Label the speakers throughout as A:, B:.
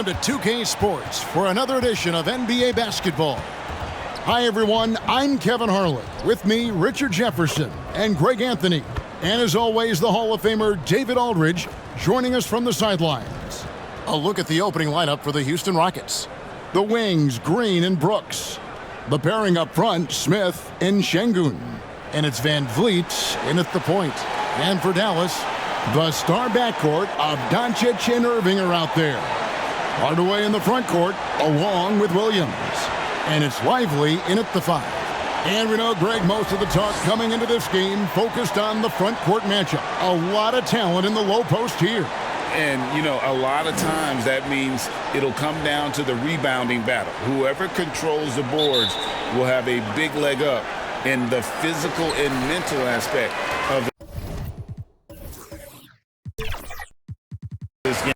A: To 2K Sports for another edition of NBA basketball. Hi everyone, I'm Kevin Harlan. With me, Richard Jefferson and Greg Anthony. And as always, the Hall of Famer David Aldridge joining us from the sidelines. A look at the opening lineup for the Houston Rockets. The wings, Green and Brooks. The pairing up front, Smith and Şengün. And it's Van Vliet in at the point. And for Dallas, the star backcourt of Doncic and Irving are out there. Hardaway in the front court, along with Williams. And it's Lively in at the 5. And we know, Greg, most of the talk coming into this game focused on the front court matchup. A lot of talent in the low post here.
B: And, you know, a lot of times that means it'll come down to the rebounding battle. Whoever controls the boards will have a big leg up in the physical and mental aspect of this game.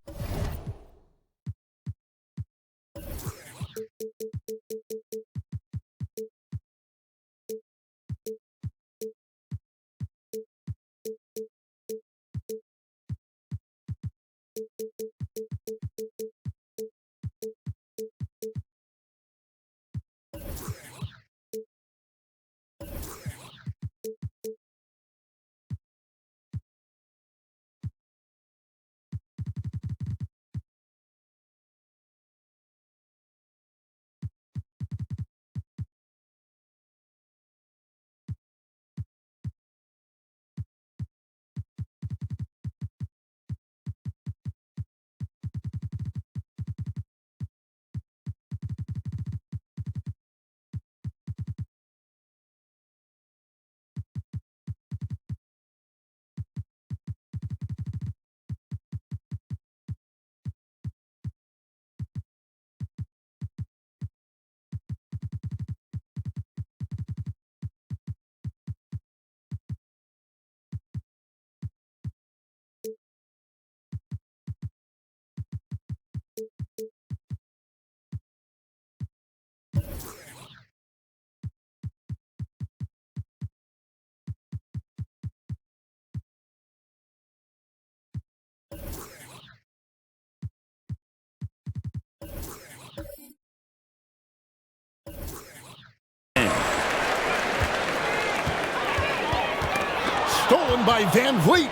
A: Stolen by Van Vliet.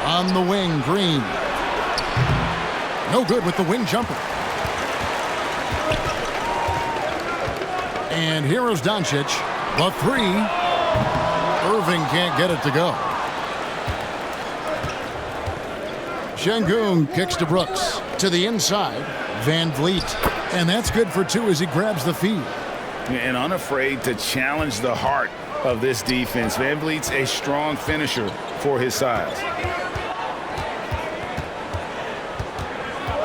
A: On the wing, Green. No good with the wing jumper. And here is Doncic. The 3. Irving can't get it to go. Şengün kicks to Brooks. To the inside, Van Vliet. And that's good for 2 as he grabs the feed.
B: And unafraid to challenge the heart of this defense. Van Vliet's a strong finisher for his size.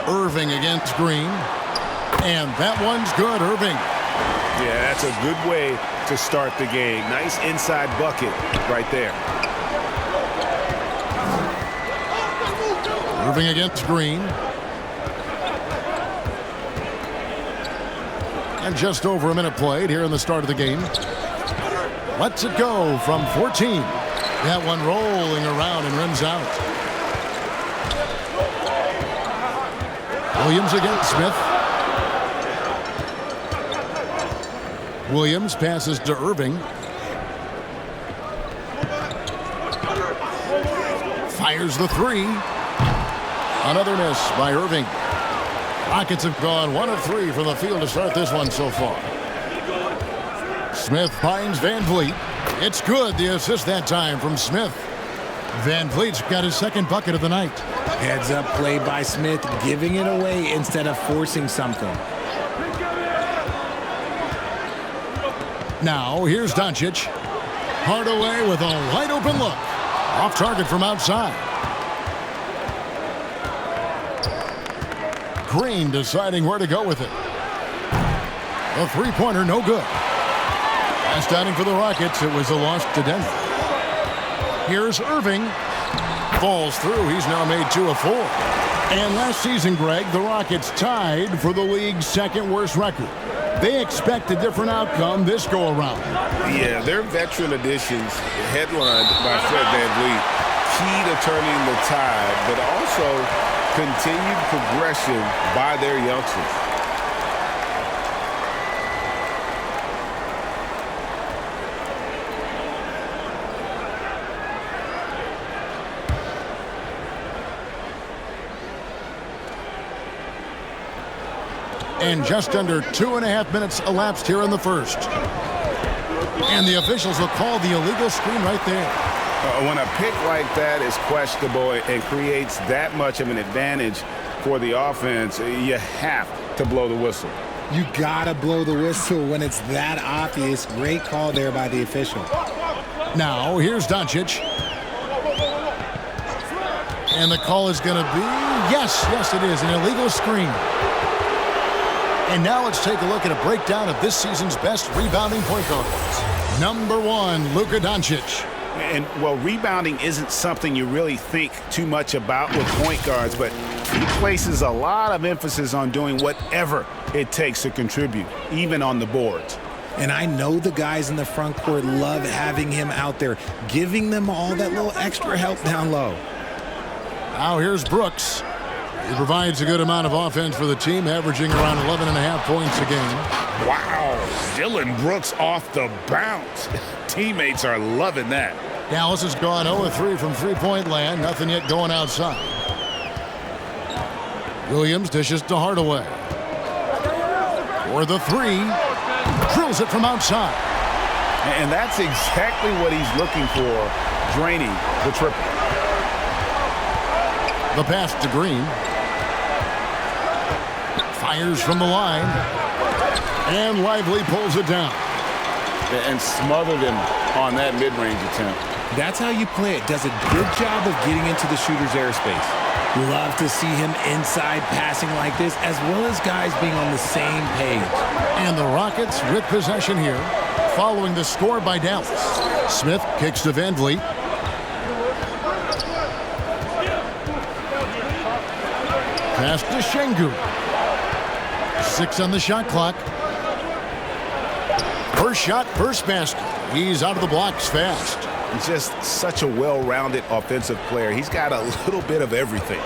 A: Irving against Green. And that one's good, Irving.
B: Yeah, that's a good way to start the game. Nice inside bucket right there.
A: Irving against Green. And just over a minute played here in the start of the game. Lets it go from 14. That one rolling around and rims out. Williams against Smith. Williams passes to Irving. Fires the three. Another miss by Irving. Rockets have gone 1 of 3 from the field to start this one so far. Smith finds Van Vliet. It's good. The assist that time from Smith. Van Vliet's got his second bucket of the night.
C: Heads up play by Smith, giving it away instead of forcing something.
A: Now here's Doncic. Hardaway with a wide open look. Off target from outside. Green deciding where to go with it. A three-pointer, no good. Last outing for the Rockets, it was a loss to Denver. Here's Irving. Falls through. He's now made 2 of 4. And last season, Greg, the Rockets tied for the league's second worst record. They expect a different outcome this go-around.
B: Yeah, their veteran additions, headlined by Fred VanVleet, key to turning the tide, but also continued progression by their youngsters.
A: And just under 2.5 minutes elapsed here in the first. And the officials will call the illegal screen right there.
B: When a pick like that is questionable and creates that much of an advantage for the offense, you have to blow the whistle.
C: You gotta blow the whistle when it's that obvious. Great call there by the official.
A: Now here's Doncic. And the call is going to be, yes, it is, an illegal screen. And now let's take a look at a breakdown of this season's best rebounding point guards. Number 1, Luka Doncic.
B: And, well, rebounding isn't something you really think too much about with point guards, but he places a lot of emphasis on doing whatever it takes to contribute, even on the boards.
C: And I know the guys in the front court love having him out there, giving them all that little extra help down low.
A: Now here's Brooks. He provides a good amount of offense for the team, averaging around 11.5 points a game.
B: Wow, Dylan Brooks off the bounce. Teammates are loving that.
A: Dallas has gone 0-3 from three-point land. Nothing yet going outside. Williams dishes to Hardaway. For the three. Drills it from outside.
B: And that's exactly what he's looking for, draining the triple.
A: The pass to Green. Fires from the line. And Lively pulls it down.
B: And smothered him on that mid-range attempt.
C: That's how you play it. Does a good job of getting into the shooter's airspace. Love to see him inside passing like this, as well as guys being on the same page.
A: And the Rockets with possession here, following the score by Dallas. Smith kicks to Van Vliet. Pass to Şengün. 6 on the shot clock. First shot, first basket. He's out of the blocks fast.
B: Just such a well-rounded offensive player. He's got a little bit of everything.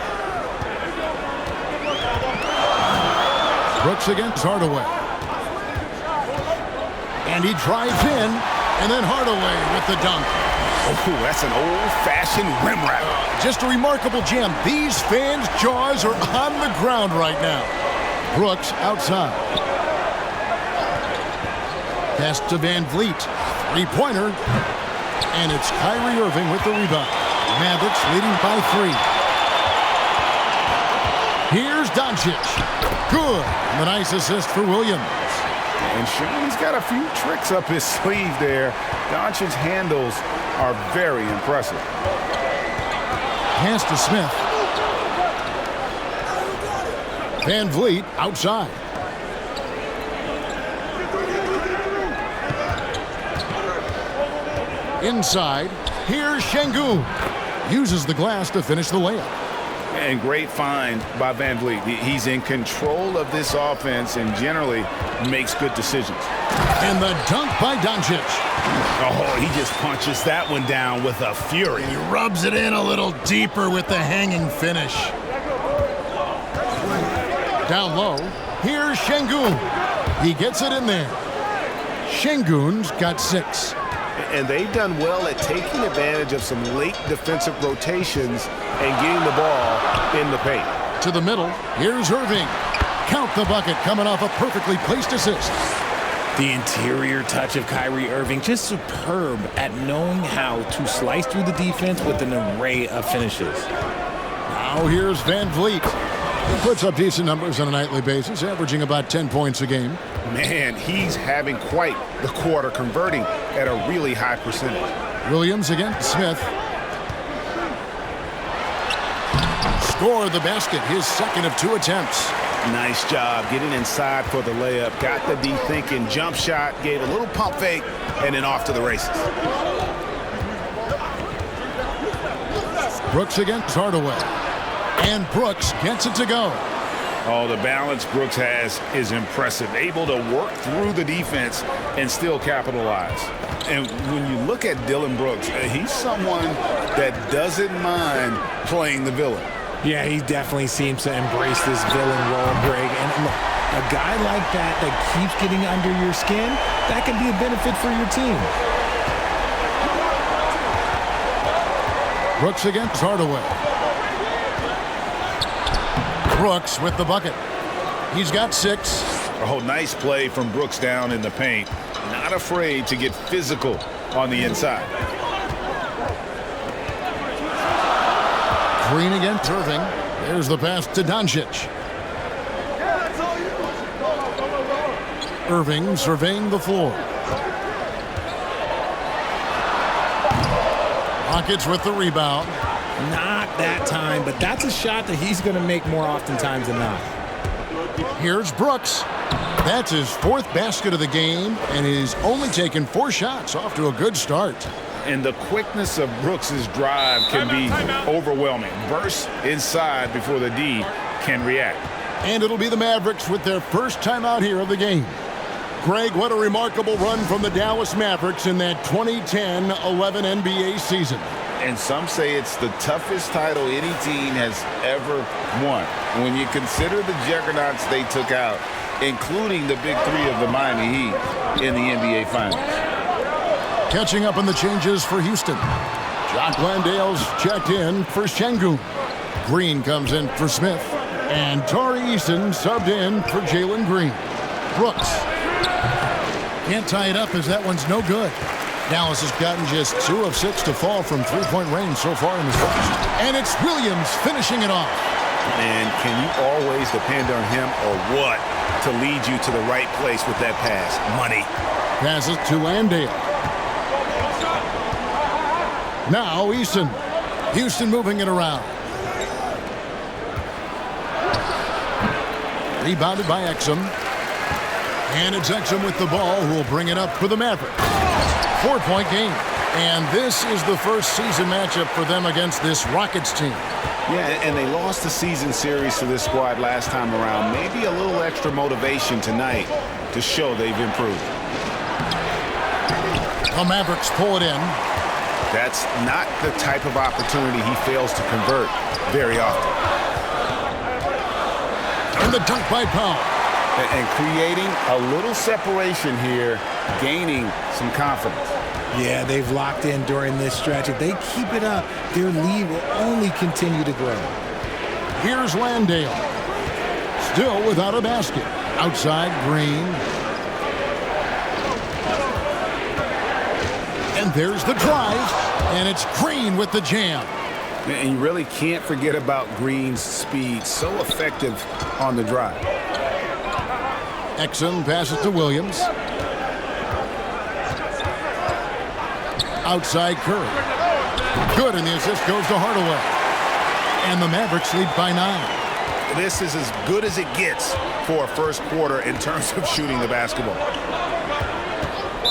A: Brooks against Hardaway. And he drives in, and then Hardaway with the dunk.
B: Oh, that's an old-fashioned rim wrap.
A: Just a remarkable jam. These fans' jaws are on the ground right now. Brooks outside. Pass to Van Vliet. Three-pointer. And it's Kyrie Irving with the rebound. Mavericks leading by 3. Here's Doncic. Good. And a nice assist for Williams.
B: And Sean's got a few tricks up his sleeve there. Doncic's handles are very impressive.
A: Pass to Smith. Van Vliet outside. Inside, here's Şengün. Uses the glass to finish the layup.
B: And great find by Van Vliet. He's in control of this offense and generally makes good decisions.
A: And the dunk by Doncic.
C: Oh, he just punches that one down with a fury.
A: He rubs it in a little deeper with the hanging finish. Down low, here's Şengün. He gets it in there. Şengün's got 6.
D: And they've done well at taking advantage of some late defensive rotations and getting the ball in the paint.
A: To the middle, here's Irving. Count the bucket coming off a perfectly placed assist.
C: The interior touch of Kyrie Irving, just superb at knowing how to slice through the defense with an array of finishes.
A: Now here's Van Vliet. He puts up decent numbers on a nightly basis, averaging about 10 points a game.
D: Man, he's having quite the quarter, converting at a really high percentage.
A: Williams against Smith. Score the basket, his second of 2 attempts.
D: Nice job getting inside for the layup. Got the D thinking, jump shot, gave a little pump fake, and then off to the races.
A: Brooks against Hardaway. And Brooks gets it to go.
B: Oh, the balance Brooks has is impressive. Able to work through the defense and still capitalize. And when you look at Dylan Brooks, he's someone that doesn't mind playing the villain.
C: Yeah, he definitely seems to embrace this villain role, Greg. And look, a guy like that keeps getting under your skin, that can be a benefit for your team.
A: Brooks against Hardaway. Brooks with the bucket. He's got 6.
B: Oh, nice play from Brooks down in the paint. Not afraid to get physical on the inside.
A: Green against Irving. There's the pass to Doncic. Irving surveying the floor. Rockets with the rebound.
C: Not that time, but that's a shot that he's going to make more oftentimes than not.
A: Here's Brooks. That's his 4th basket of the game, and he's only taken 4 shots, off to a good start.
B: And the quickness of Brooks's drive can be overwhelming. Bursts inside before the D can react.
A: And it'll be the Mavericks with their first timeout here of the game. Greg, what a remarkable run from the Dallas Mavericks in that 2010-11 NBA season.
B: And some say it's the toughest title any team has ever won. When you consider the juggernauts they took out, including the big 3 of the Miami Heat in the NBA Finals.
A: Catching up on the changes for Houston. Jock Landale's checked in for Şengün. Green comes in for Smith. And Tari Eason subbed in for Jalen Green. Brooks. Can't tie it up as that one's no good. Dallas has gotten just 2 of 6 to fall from 3-point range so far in this first. And it's Williams finishing it off.
D: And can you always depend on him or what to lead you to the right place with that pass? Money.
A: Passes to Landale. Now Eason. Houston moving it around. Rebounded by Exum. And it's Exum with the ball who will bring it up for the Mavericks. 4-point game. And this is the first season matchup for them against this Rockets team.
D: Yeah, and they lost the season series to this squad last time around. Maybe a little extra motivation tonight to show they've improved.
A: The Mavericks pull it in.
D: That's not the type of opportunity he fails to convert very often.
A: And the dunk by Powell.
B: And creating a little separation here, gaining some confidence.
C: Yeah, they've locked in during this stretch. If they keep it up, their lead will only continue to grow.
A: Here's Landale. Still without a basket. Outside, Green. And there's the drive. And it's Green with the jam.
D: And you really can't forget about Green's speed. So effective on the drive.
A: Exum passes to Williams. Outside Curry. Good, and the assist goes to Hardaway. And the Mavericks lead by 9.
D: This is as good as it gets for a first quarter in terms of shooting the basketball.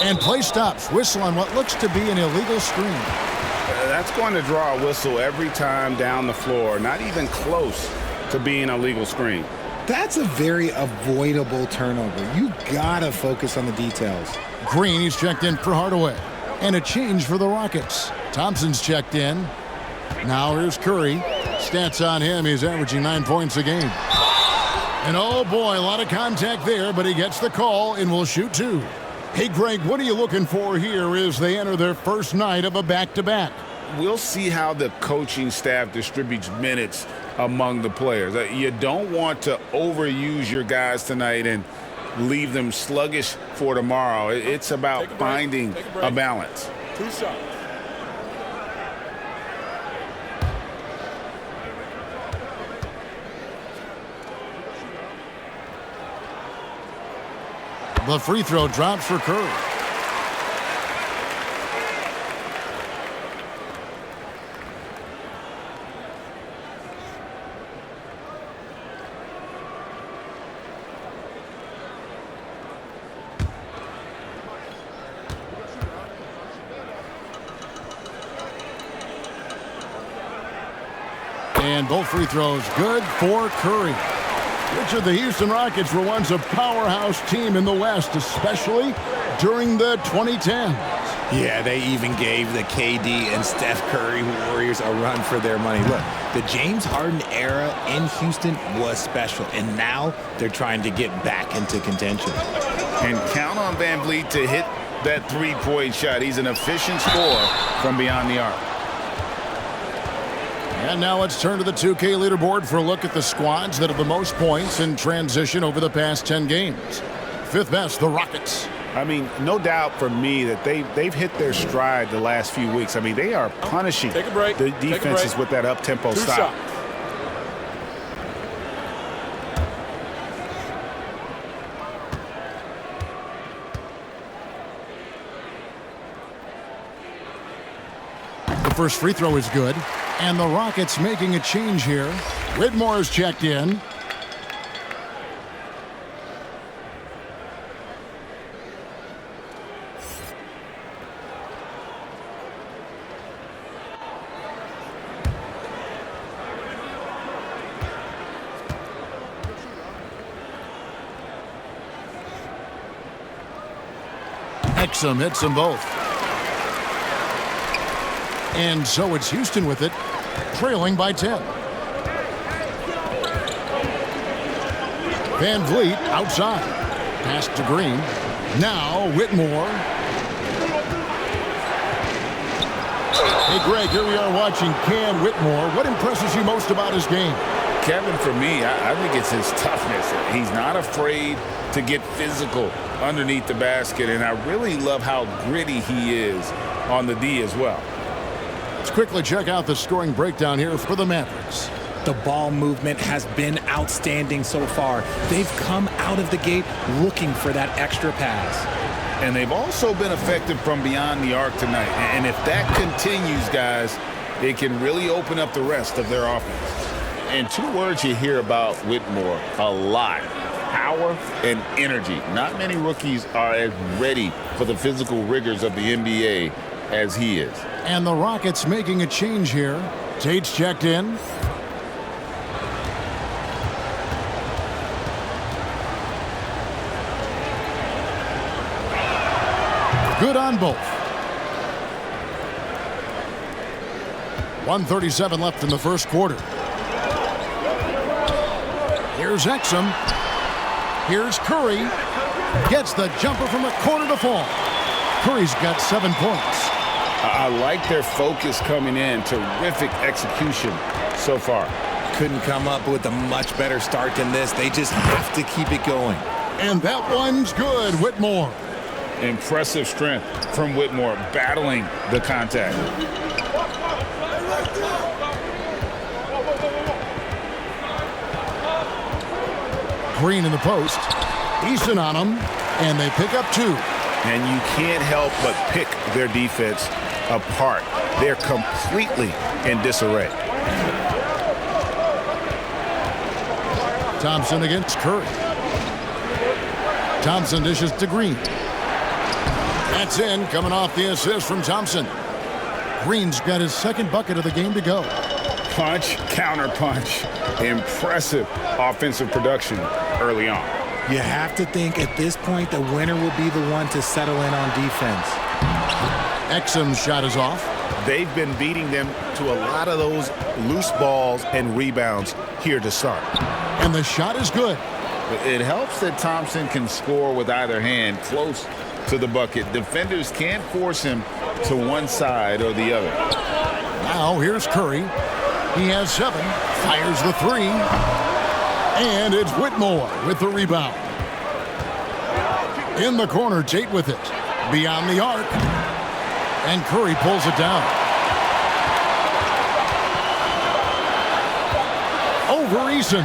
A: And play stops. Whistle on what looks to be an illegal screen.
D: That's going to draw a whistle every time down the floor. Not even close to being a legal screen.
C: That's a very avoidable turnover. You gotta focus on the details.
A: Green, he's checked in for Hardaway. And a change for the Rockets. Thompson's checked in. Now here's Curry. Stats on him, he's averaging 9 points a game. And oh boy, a lot of contact there, but he gets the call and will shoot 2. Hey Greg, what are you looking for here as they enter their first night of a back-to-back?
B: We'll see how the coaching staff distributes minutes among the players. You don't want to overuse your guys tonight and leave them sluggish for tomorrow. It's about finding a balance.
E: 2 shots.
A: The free throw drops for Curry. And both free throws good for Curry. Richard, the Houston Rockets were once a powerhouse team in the West, especially during the 2010s.
C: Yeah, they even gave the KD and Steph Curry Warriors a run for their money. Look, the James Harden era in Houston was special, and now they're trying to get back into contention.
B: And count on Van Vliet to hit that three-point shot. He's an efficient scorer from beyond the arc.
A: And now let's turn to the 2K leaderboard for a look at the squads that have the most points in transition over the past 10 games. Fifth best, the Rockets.
D: I mean, no doubt for me that they've hit their stride the last few weeks. I mean, they are punishing the defenses with that up-tempo style.
A: The first free throw is good. And the Rockets making a change here. Whitmore's checked in. Exum hits them both. And so it's Houston with it, trailing by 10. Van Vliet outside. Pass to Green. Now Whitmore. Hey, Greg, here we are watching Cam Whitmore. What impresses you most about his game?
B: Kevin, for me, I think it's his toughness. He's not afraid to get physical underneath the basket, and I really love how gritty he is on the D as well.
A: Let's quickly check out the scoring breakdown here for the Mavericks.
C: The ball movement has been outstanding so far. They've come out of the gate looking for that extra pass.
B: And they've also been effective from beyond the arc tonight. And if that continues, guys, it can really open up the rest of their offense. And 2 words you hear about Whitmore a lot: power and energy. Not many rookies are as ready for the physical rigors of the NBA as he is.
A: And the Rockets making a change here. Tate's checked in. Good on both. 1:37 left in the first quarter. Here's Exum. Here's Curry. Gets the jumper from the corner to fall. Curry's got 7 points.
B: I like their focus coming in. Terrific execution so far.
C: Couldn't come up with a much better start than this. They just have to keep it going.
A: And that one's good, Whitmore.
B: Impressive strength from Whitmore, battling the contact.
A: Green in the post. Easton on him, and they pick up 2.
D: And you can't help but pick their defense apart. They're completely in disarray.
A: Thompson against Curry. Thompson dishes to Green. That's in, coming off the assist from Thompson. Green's got his second bucket of the game to go.
B: Punch, counter punch. Impressive offensive production early on.
C: You have to think at this point the winner will be the one to settle in on defense.
A: Exum's shot is off.
D: They've been beating them to a lot of those loose balls and rebounds here to start.
A: And the shot is good.
B: It helps that Thompson can score with either hand close to the bucket. Defenders can't force him to one side or the other.
A: Now here's Curry. He has 7, fires the 3, and it's Whitmore with the rebound. In the corner, Tate with it. Beyond the arc, and Curry pulls it down. Over Eason,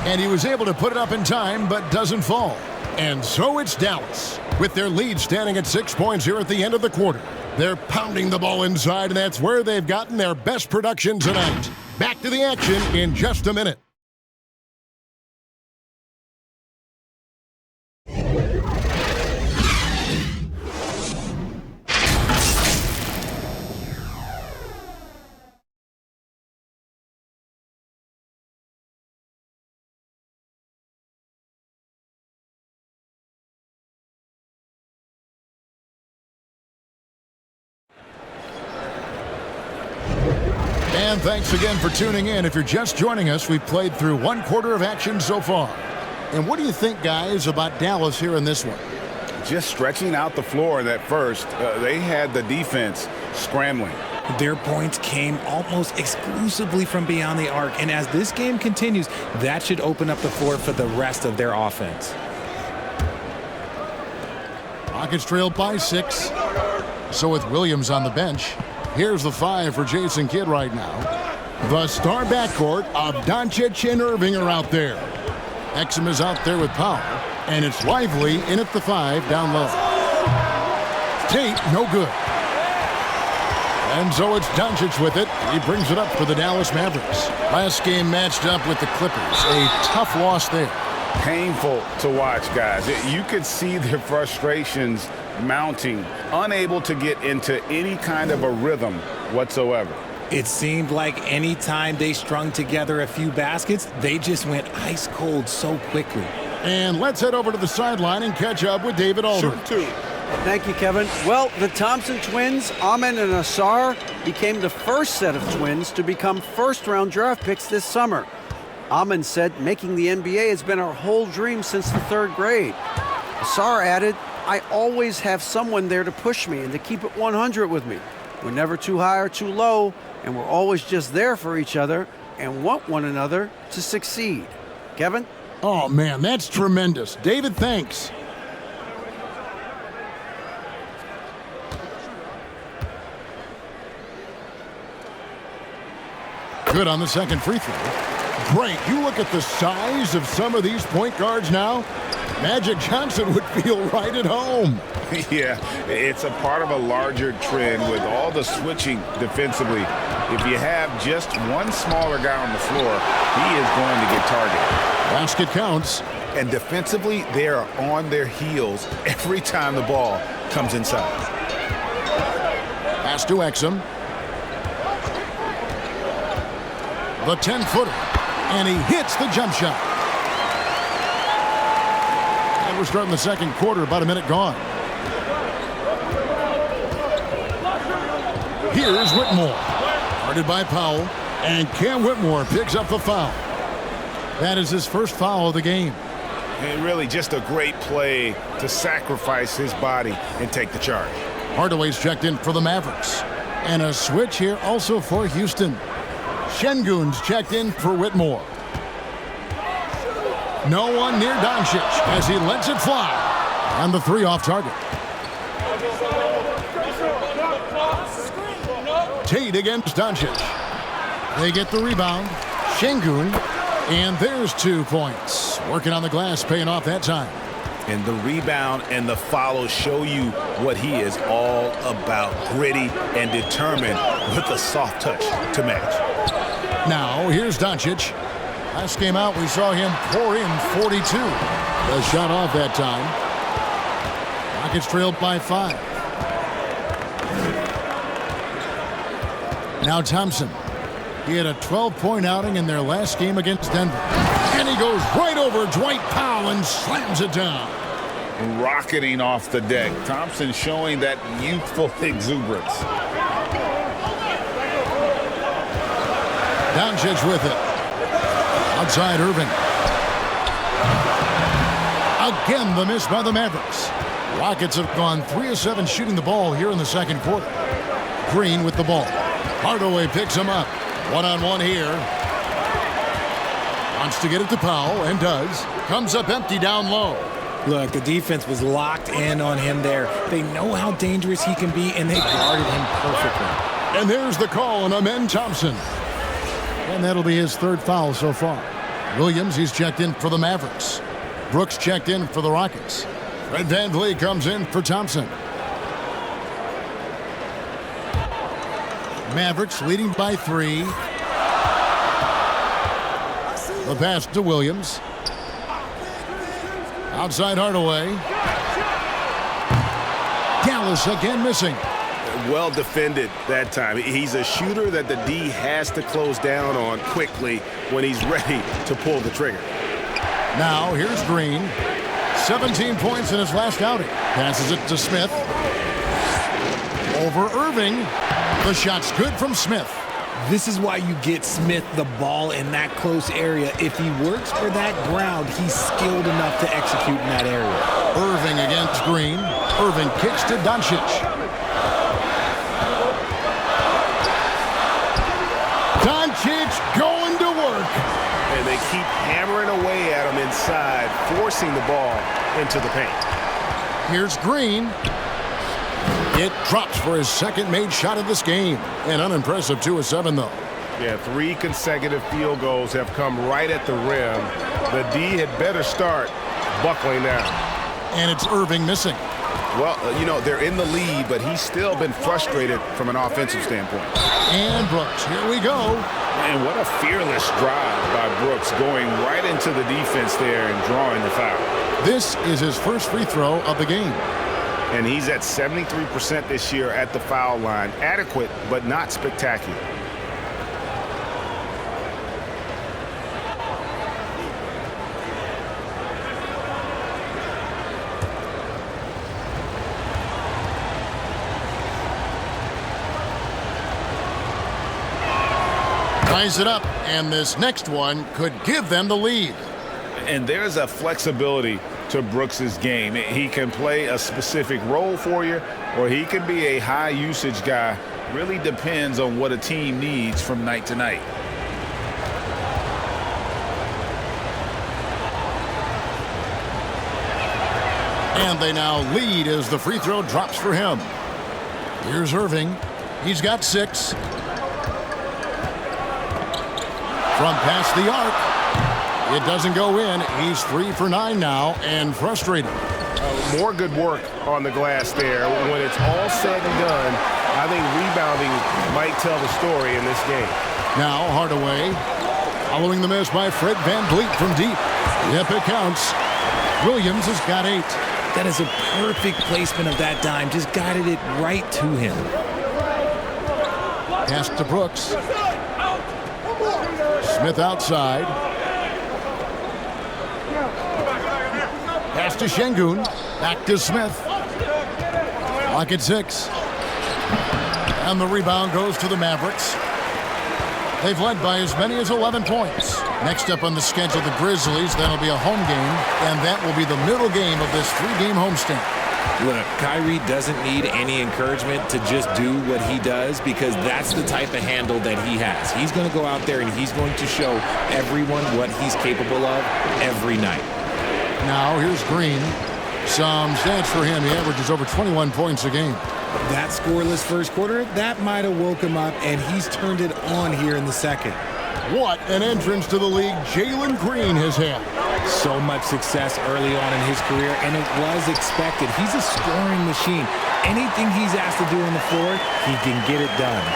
A: and he was able to put it up in time, but doesn't fall. And so it's Dallas, with their lead standing at 6 points here at the end of the quarter. They're pounding the ball inside, and that's where they've gotten their best production tonight. Back to the action in just a minute. And thanks again for tuning in. If you're just joining us, we've played through 1 quarter of action so far. And what do you think, guys, about Dallas here in this one?
B: Just stretching out the floor in that first. They had the defense scrambling.
C: Their points came almost exclusively from beyond the arc. And as this game continues, that should open up the floor for the rest of their offense.
A: Rockets trailed by 6. So with Williams on the bench, here's the 5 for Jason Kidd right now. The star backcourt of Doncic and Irving are out there. Exum is out there with Powell, and it's Lively in at the 5 down low. Tate, no good. And so it's Doncic with it. He brings it up for the Dallas Mavericks. Last game matched up with the Clippers. A tough loss there.
B: Painful to watch, guys. You could see their frustrations mounting, unable to get into any kind of a rhythm whatsoever.
C: It seemed like any time they strung together a few baskets, they just went ice cold so quickly.
A: And let's head over to the sideline and catch up with David Aldridge.
E: Thank you, Kevin. Well, the Thompson twins, Amen and Asar, became the first set of twins to become first-round draft picks this summer. Amen said, making the NBA has been our whole dream since the 3rd grade. Asar added, I always have someone there to push me and to keep it 100 with me. We're never too high or too low, and we're always just there for each other and want one another to succeed. Kevin?
A: Oh, man, that's tremendous. David, thanks. Good on the second free throw. Great. You look at the size of some of these point guards now. Magic Johnson would feel right at home.
B: Yeah, it's a part of a larger trend with all the switching defensively. If you have just one smaller guy on the floor, he is going to get targeted.
A: Basket counts.
D: And defensively, they are on their heels every time the ball comes inside.
A: Pass to Exum. The 10-footer. And he hits the jump shot. And we're starting the second quarter, about a minute gone. Here's Whitmore. Guarded by Powell. And Cam Whitmore picks up the foul. That is his first foul of the game.
D: And really just a great play to sacrifice his body and take the charge.
A: Hardaway's checked in for the Mavericks. And a switch here also for Houston. Şengün's checked in for Whitmore. No one near Doncic as he lets it fly. And the 3 off target. Tate against Doncic. They get the rebound. Şengün. And there's 2 points. Working on the glass, paying off that time.
D: And the rebound and the follow show you what he is all about. Gritty and determined with a soft touch to match.
A: Now, here's Doncic. Last game out, we saw him pour in 42. The shot off that time. Rockets trailed by 5. Now Thompson. He had a 12-point outing in their last game against Denver. And he goes right over Dwight Powell and slams it down.
B: Rocketing off the deck. Thompson showing that youthful exuberance.
A: Doncic with it. Outside Irving. Again, the miss by the Mavericks. Rockets have gone 3 of 7 shooting the ball here in the second quarter. Green with the ball. Hardaway picks him up. One-on-one here. Wants to get it to Powell, and does. Comes up empty down low.
C: Look, the defense was locked in on him there. They know how dangerous he can be, and they guarded him perfectly.
A: And there's the call on Amen Thompson. And that'll be his 3rd foul so far. Williams, he's checked in for the Mavericks. Brooks checked in for the Rockets. Fred VanVleet comes in for Thompson. Mavericks leading by 3. The pass to Williams. Outside Hardaway. Dallas again missing.
D: Well defended that time. He's a shooter that the D has to close down on quickly when he's ready to pull the trigger.
A: Now here's Green. 17 points in his last outing. Passes it to Smith. Over Irving. The shot's good from Smith.
C: This is why you get Smith the ball in that close area. If he works for that ground, he's skilled enough to execute in that area.
A: Irving against Green. Irving kicks to Doncic. Doncic going to work.
D: And they keep hammering away at him inside, forcing the ball into the paint.
A: Here's Green. It drops for his second made shot of this game. An unimpressive 2 of 7, though.
D: Yeah, 3 consecutive field goals have come right at the rim. The D had better start buckling down.
A: And it's Irving missing.
D: Well, they're in the lead, but he's still been frustrated from an offensive standpoint.
A: And Brooks, here we go.
B: And what a fearless drive by Brooks, going right into the defense there and drawing the foul.
A: This is his first free throw of the game.
D: And he's at 73% this year at the foul line. Adequate, but not spectacular.
A: Ties it up, and this next one could give them the lead.
B: And there's a flexibility to Brooks's game. He can play a specific role for you, or he can be a high usage guy. Really depends on what a team needs from night to night.
A: And they now lead as the free throw drops for him. Here's Irving. He's got 6. From past the arc. It doesn't go in. He's 3 for 9 now and frustrated.
D: More good work on the glass there. When it's all said and done, I think rebounding might tell the story in this game.
A: Now Hardaway. Following the miss by Fred VanVleet from deep. Yep, it counts. Williams has got 8.
C: That is a perfect placement of that dime. Just guided it right to him.
A: Pass to Brooks. Smith outside. Pass to Şengün. Back to Smith. Clock at 6. And the rebound goes to the Mavericks. They've led by as many as 11 points. Next up on the schedule, the Grizzlies. That'll be a home game, and that will be the middle game of this 3-game homestand.
C: Look, Kyrie doesn't need any encouragement to just do what he does, because that's the type of handle that he has. He's going to go out there and he's going to show everyone what he's capable of every night.
A: Now here's Green. Some stats for him. He averages over 21 points a game.
C: That scoreless first quarter, that might have woke him up, and he's turned it on here in the second.
A: What an entrance to the league Jalen Green has had.
C: So much success early on in his career, and it was expected. He's a scoring machine. Anything he's asked to do on the floor, he can get it done.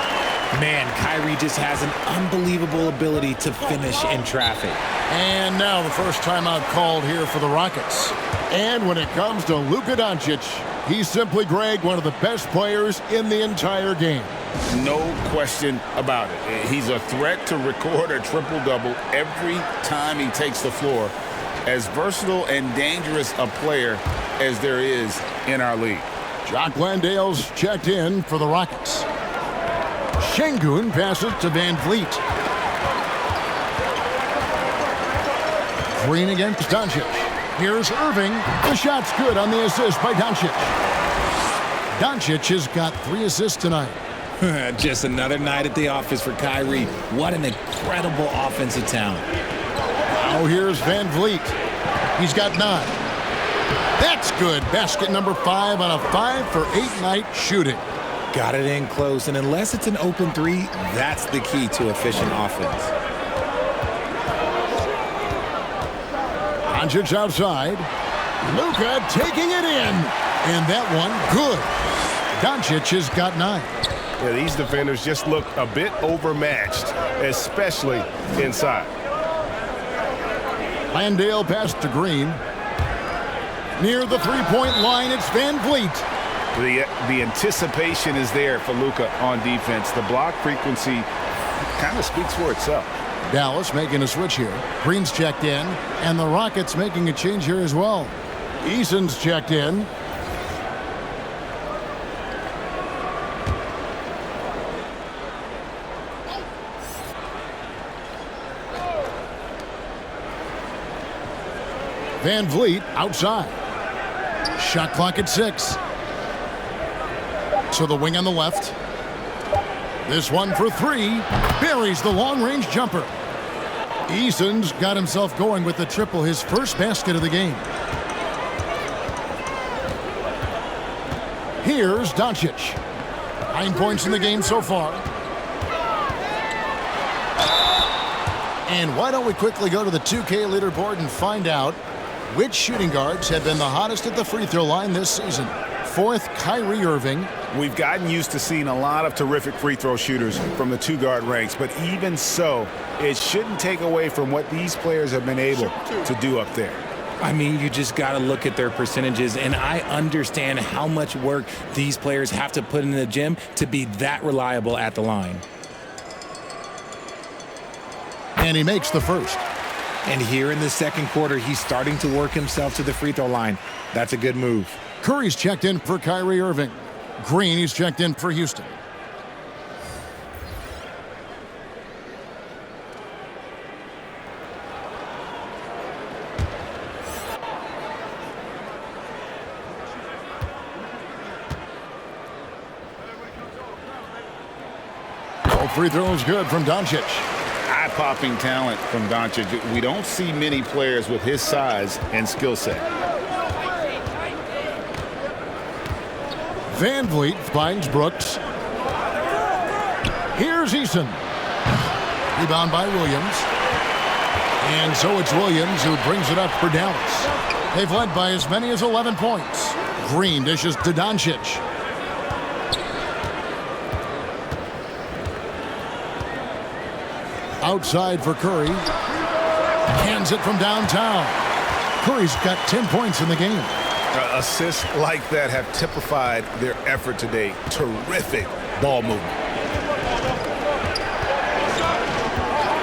C: Man, Kyrie just has an unbelievable ability to finish in traffic.
A: And now the first timeout called here for the Rockets. And when it comes to Luka Doncic, he's simply, Greg, one of the best players in the entire game.
B: No question about it. He's a threat to record a triple-double every time he takes the floor. As versatile and dangerous a player as there is in our league.
A: Jock Landale's checked in for the Rockets. Şengün passes to Van Vliet. Green against Doncic. Here's Irving. The shot's good on the assist by Doncic. Doncic has got 3 assists tonight.
C: Just another night at the office for Kyrie. What an incredible offensive talent.
A: Now here's Van Vliet. He's got 9. That's good. Basket number 5 on a 5-for-8 night shooting.
C: Got it in close, and unless it's an open 3, that's the key to efficient offense.
A: Doncic outside. Luka taking it in. And that one, good. Doncic has got 9.
D: Yeah, these defenders just look a bit overmatched, especially inside.
A: Landale pass to Green. Near the three-point line, it's Van Vliet.
B: The anticipation is there for Luka on defense. The block frequency kind of speaks for itself.
A: Dallas making a switch here. Green's checked in, and the Rockets making a change here as well. Eason's checked in. Van Vliet outside. Shot clock at 6. So the wing on the left. This one for 3. Buries the long-range jumper. Eason's got himself going with the triple, his first basket of the game. Here's Doncic. 9 points in the game so far. And why don't we quickly go to the 2K leaderboard and find out which shooting guards have been the hottest at the free throw line this season. 4th, Kyrie Irving.
D: We've gotten used to seeing a lot of terrific free throw shooters from the 2-guard ranks, but even so, it shouldn't take away from what these players have been able to do up there.
C: I mean, you just got to look at their percentages, and I understand how much work these players have to put in the gym to be that reliable at the line.
A: And he makes the first.
C: And here in the second quarter, he's starting to work himself to the free throw line. That's a good move.
A: Curry's checked in for Kyrie Irving. Green, he's checked in for Houston. All free throws good from Doncic.
B: Eye-popping talent from Doncic. We don't see many players with his size and skill set.
A: Van Vliet finds Brooks. Here's Eason. Rebound by Williams. And so it's Williams who brings it up for Dallas. They've led by as many as 11 points. Green dishes to Doncic. Outside for Curry. Hands it from downtown. Curry's got 10 points in the game.
D: Assists like that have typified their effort today. Terrific ball movement.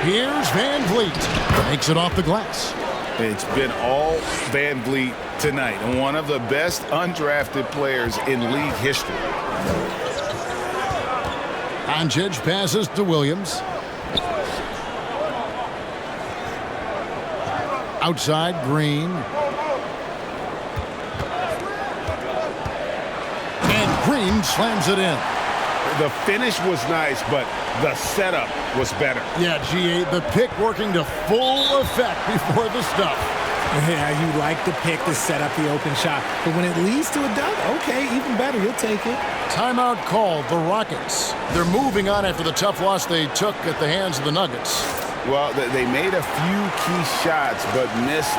A: Here's Van Vliet. Makes it off the glass.
B: It's been all Van Vliet tonight. One of the best undrafted players in league history.
A: Doncic passes to Williams. Outside, Green. And Green slams it in.
D: The finish was nice, but the setup was better.
A: Yeah, G8, the pick working to full effect before the stuff.
C: Yeah, you like the pick to set up the open shot. But when it leads to a dunk, okay, even better, you'll take it.
A: Timeout called, the Rockets. They're moving on after the tough loss they took at the hands of the Nuggets.
B: Well, they made a few key shots, but missed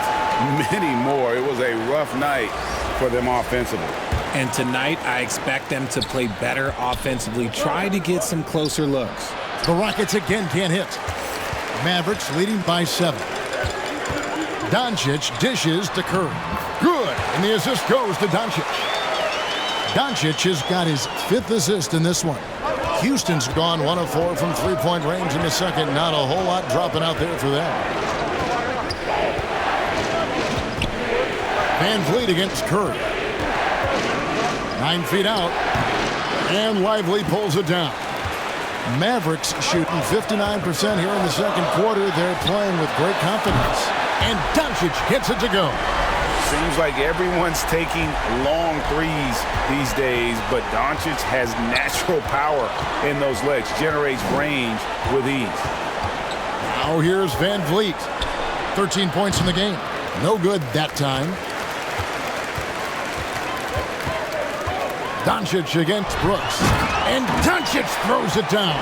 B: many more. It was a rough night for them offensively.
C: And tonight, I expect them to play better offensively. Try to get some closer looks.
A: The Rockets again can't hit. Mavericks leading by 7. Doncic dishes to Curry. Good, and the assist goes to Doncic. Doncic has got his 5th assist in this one. Houston's gone 1 of 4 from three-point range in the second. Not a whole lot dropping out there for them. Van Vliet against Curry. 9 feet out. And Lively pulls it down. Mavericks shooting 59% here in the second quarter. They're playing with great confidence. And Doncic gets it to go.
D: Seems like everyone's taking long threes these days, but Doncic has natural power in those legs, generates range with ease.
A: Now here's Van Vliet. 13 points in the game. No good that time. Doncic against Brooks. And Doncic throws it down.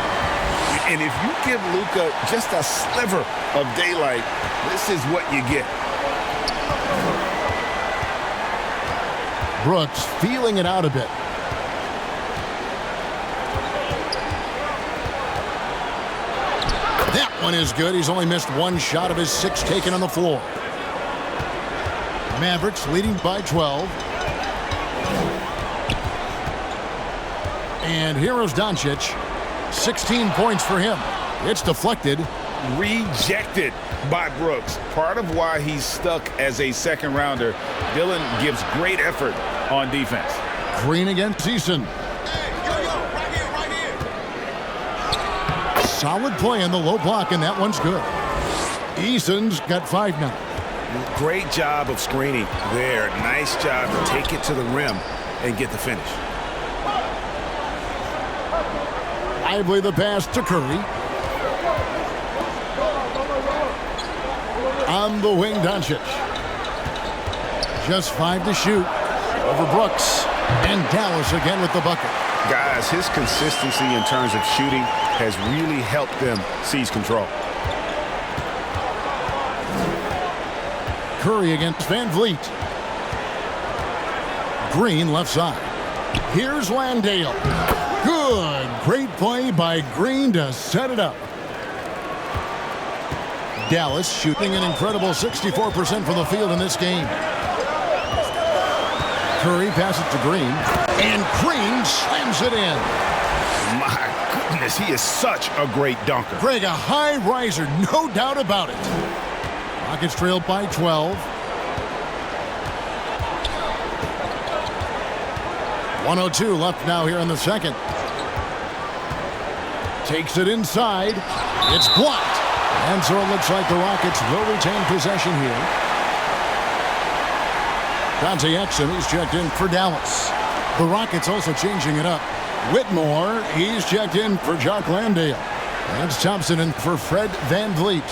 B: And if you give Luka just a sliver of daylight, this is what you get.
A: Brooks feeling it out a bit. That one is good. He's only missed one shot of his 6 taken on the floor. Mavericks leading by 12. And here is Doncic. 16 points for him. It's deflected.
B: Rejected by Brooks. Part of why he's stuck as a second rounder. Dillon gives great effort on defense.
A: Green against Eason. Solid play in the low block, and that one's good. Eason's got 5 now.
D: Great job of screening there. Nice job to take it to the rim and get the finish.
A: Lively the pass to Curry. On the wing, Doncic. Just 5 to shoot. Over Brooks. And Dallas again with the bucket.
D: Guys, his consistency in terms of shooting has really helped them seize control.
A: Curry against Van Vliet. Green left side. Here's Landale. Good. Great play by Green to set it up. Dallas shooting an incredible 64% from the field in this game. Curry passes to Green. And Green slams it in.
D: My goodness, he is such a great dunker.
A: Greg, a high riser, no doubt about it. Rockets trailed by 12. 1:02 left now here in the second. Takes it inside. It's blocked. And so it looks like the Rockets will retain possession here. Dante Exum, he's checked in for Dallas. The Rockets also changing it up. Whitmore, he's checked in for Jock Landale. That's Thompson in for Fred Van Vliet.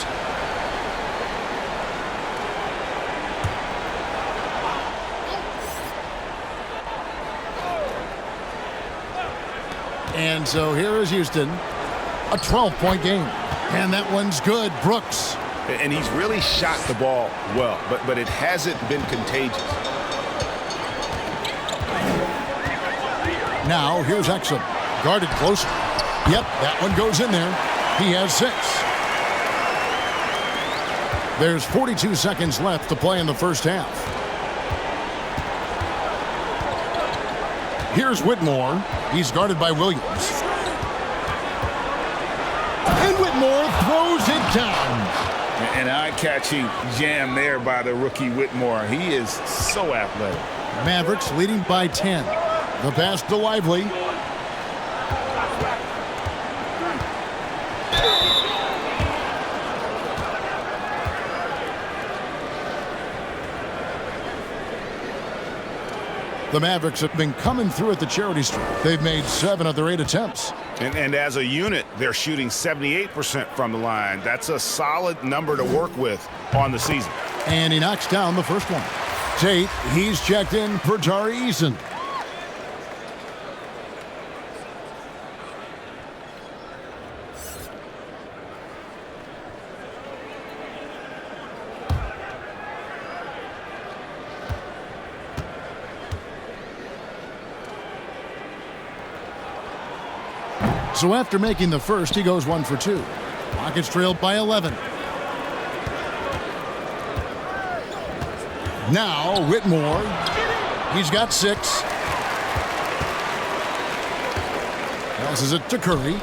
A: And so here is Houston. A 12-point game. And that one's good. Brooks.
D: And he's really shot the ball well, but it hasn't been contagious.
A: Now here's Exum. Guarded closer. Yep, that one goes in there. He has 6. There's 42 seconds left to play in the first half. Here's Whitmore. He's guarded by Williams. And Whitmore throws it down.
B: An eye-catching jam there by the rookie Whitmore. He is so athletic.
A: Mavericks leading by 10. The pass to Lively. The Mavericks have been coming through at the charity stripe. They've made 7 of their 8 attempts.
D: And as a unit, they're shooting 78% from the line. That's a solid number to work with on the season.
A: And he knocks down the first one. Tate, he's checked in for Tari Eason. So after making the first, he goes 1 for 2. Rockets trailed by 11. Now Whitmore. He's got 6. Passes it to Curry.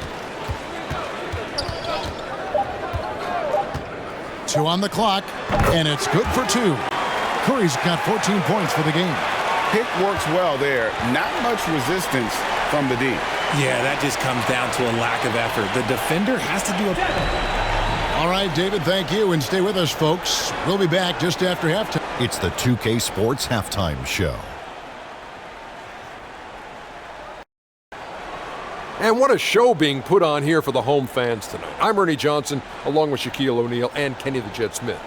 A: 2 on the clock, and it's good for 2. Curry's got 14 points for the game.
B: Pick works well there. Not much resistance from the D.
C: Yeah, that just comes down to a lack of effort. The defender has to do a...
A: All right, David, thank you, and stay with us, folks. We'll be back just after halftime.
F: It's the 2K Sports Halftime Show.
G: And what a show being put on here for the home fans tonight. I'm Ernie Johnson, along with Shaquille O'Neal and Kenny the Jet Smith.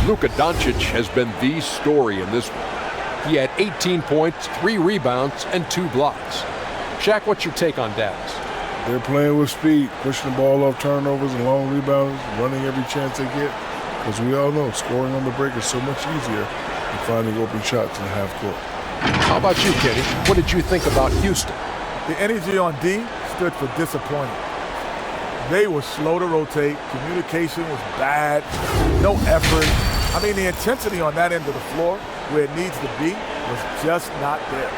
G: Luka Doncic has been the story in this one. He had 18 points, 3 rebounds, and 2 blocks. Shaq, what's your take on Dallas?
H: They're playing with speed, pushing the ball off turnovers and long rebounds, running every chance they get. Because we all know scoring on the break is so much easier than finding open shots in the half court.
G: How about you, Kenny? What did you think about Houston?
I: The energy on D stood for disappointing. They were slow to rotate. Communication was bad. No effort. I mean, the intensity on that end of the floor, where it needs to be, was just not there.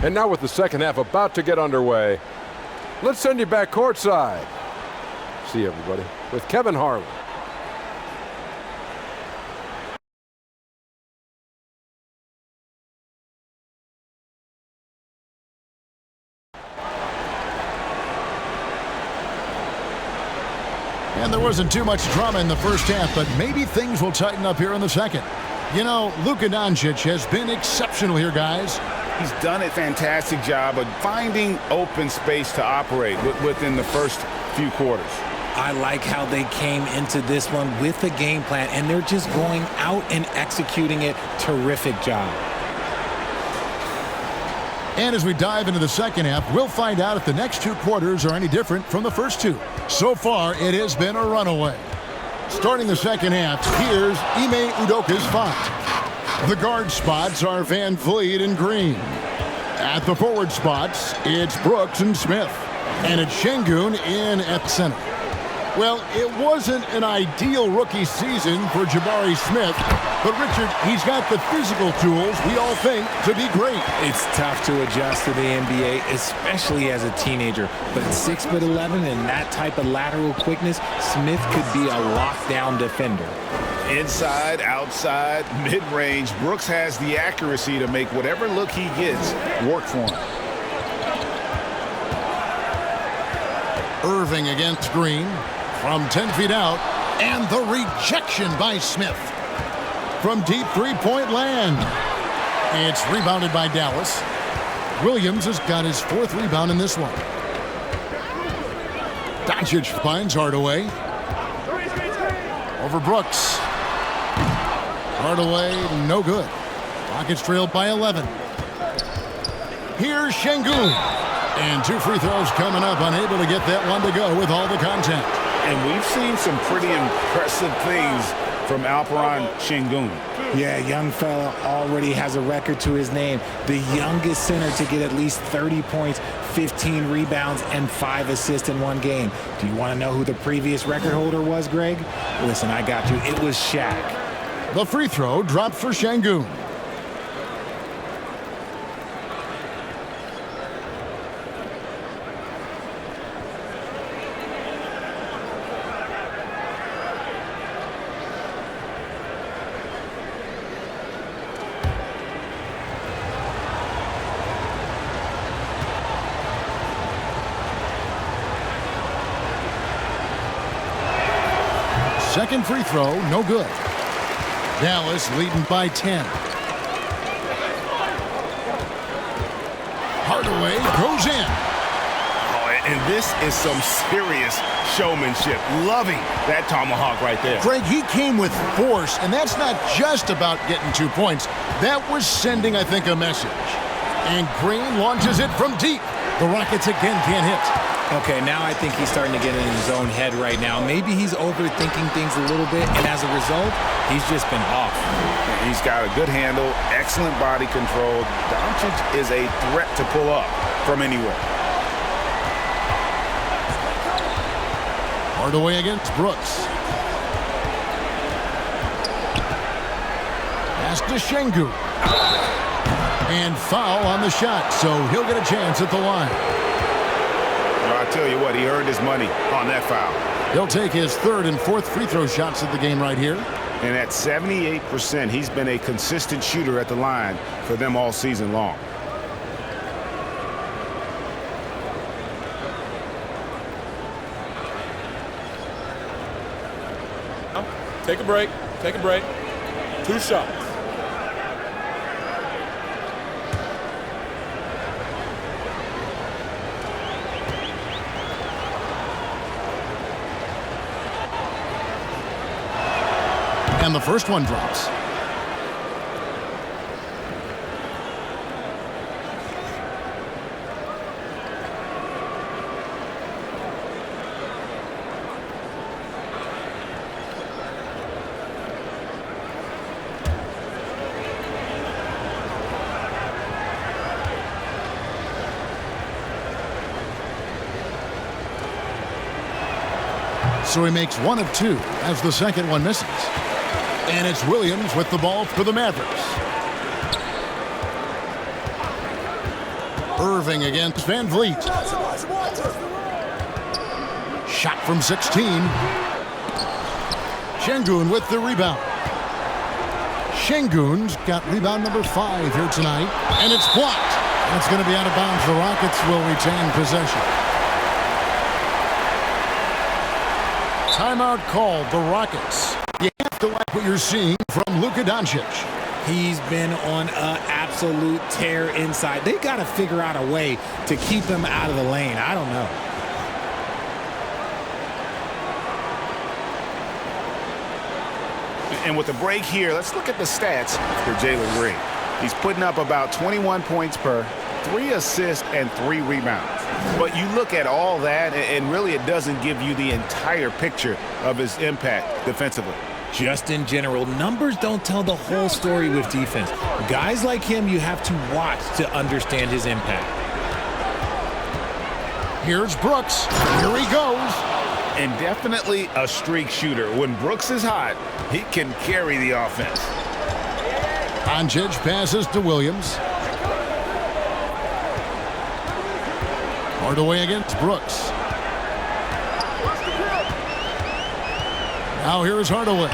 G: And now with the second half about to get underway, let's send you back courtside. See everybody with Kevin Harlan.
A: And there wasn't too much drama in the first half, but maybe things will tighten up here in the second. You know, Luka Doncic has been exceptional here, guys.
B: He's done a fantastic job of finding open space to operate within the first few quarters.
C: I like how they came into this one with a game plan, and they're just going out and executing it. Terrific job.
A: And as we dive into the second half, we'll find out if the next 2 quarters are any different from the first 2. So far, it has been a runaway. Starting the second half, here's Ime Udoka's 5. The guard spots are Van Vliet and Green. At the forward spots, it's Brooks and Smith. And it's Şengün in at center. Well, it wasn't an ideal rookie season for Jabari Smith, but Richard, he's got the physical tools we all think to be great.
C: It's tough to adjust to the NBA, especially as a teenager. But 6'11" and that type of lateral quickness, Smith could be a lockdown defender.
B: Inside, outside, mid-range, Brooks has the accuracy to make whatever look he gets work for him.
A: Irving against Green from 10 feet out, and the rejection by Smith. From deep three-point land. It's rebounded by Dallas. Williams has got his 4th rebound in this one. Doncic finds Hardaway. Over Brooks. Hardaway, no good. Rockets trailed by 11. Here's Şengün. And 2 free throws coming up, unable to get that one to go with all the contact.
B: And we've seen some pretty impressive things from Alperen Şengün.
C: Yeah, young fella already has a record to his name. The youngest center to get at least 30 points, 15 rebounds, and 5 assists in one game. Do you want to know who the previous record holder was, Greg? Listen, I got you. It was Shaq.
A: The free throw dropped for Şengün. Second free throw, no good. Dallas leading by 10. Hardaway goes in.
D: Oh, and this is some serious showmanship. Loving that tomahawk right there.
A: Greg, he came with force, and that's not just about getting 2 points. That was sending, I think, a message. And Green launches it from deep. The Rockets again can't hit.
C: Okay, now I think he's starting to get in his own head right now. Maybe he's overthinking things a little bit, and as a result, he's just been off.
B: He's got a good handle, excellent body control. Doncic is a threat to pull up from anywhere.
A: Hardaway against Brooks. Pass to Şengün. And foul on the shot, so he'll get a chance at the line.
D: Well, I tell you what, he earned his money on that foul.
A: He'll take his third and fourth free throw shots of the game right here.
D: And at 78%, he's been a consistent shooter at the line for them all season long.
J: Take a break. Take a break. 2 shots.
A: And the first one drops. So he makes 1 of 2 as the second one misses. And it's Williams with the ball for the Mavericks. Irving against Van Vliet. Shot from 16. Şengün with the rebound. Şengün's got rebound number 5 here tonight. And it's blocked. And it's going to be out of bounds. The Rockets will retain possession. Timeout called, the Rockets. You have to like what you're seeing from Luka Doncic.
C: He's been on an absolute tear inside. They got to figure out a way to keep him out of the lane. I don't know.
D: And with the break here, let's look at the stats for Jalen Green. He's putting up about 21 points per, 3 assists, and 3 rebounds. But you look at all that, and really it doesn't give you the entire picture of his impact defensively.
C: Just in general, numbers don't tell the whole story with defense. Guys like him, you have to watch to understand his impact.
A: Here's Brooks. Here he goes.
B: And definitely a streak shooter. When Brooks is hot, he can carry the offense.
A: Doncic passes to Williams. Hardaway against Brooks. Now here is Hardaway.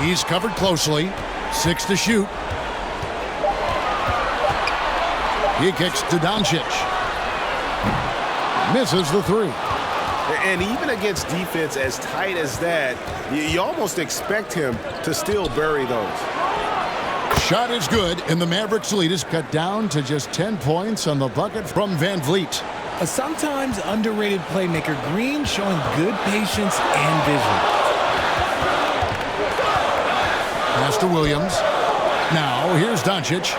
A: He's covered closely. 6 to shoot. He kicks to Doncic. Misses the 3.
D: And even against defense as tight as that, you almost expect him to still bury those.
A: Shot is good, and the Mavericks lead is cut down to just 10 points on the bucket from Van Vliet.
C: A sometimes underrated playmaker, Green showing good patience and vision.
A: Pass to Williams. Now here's Doncic.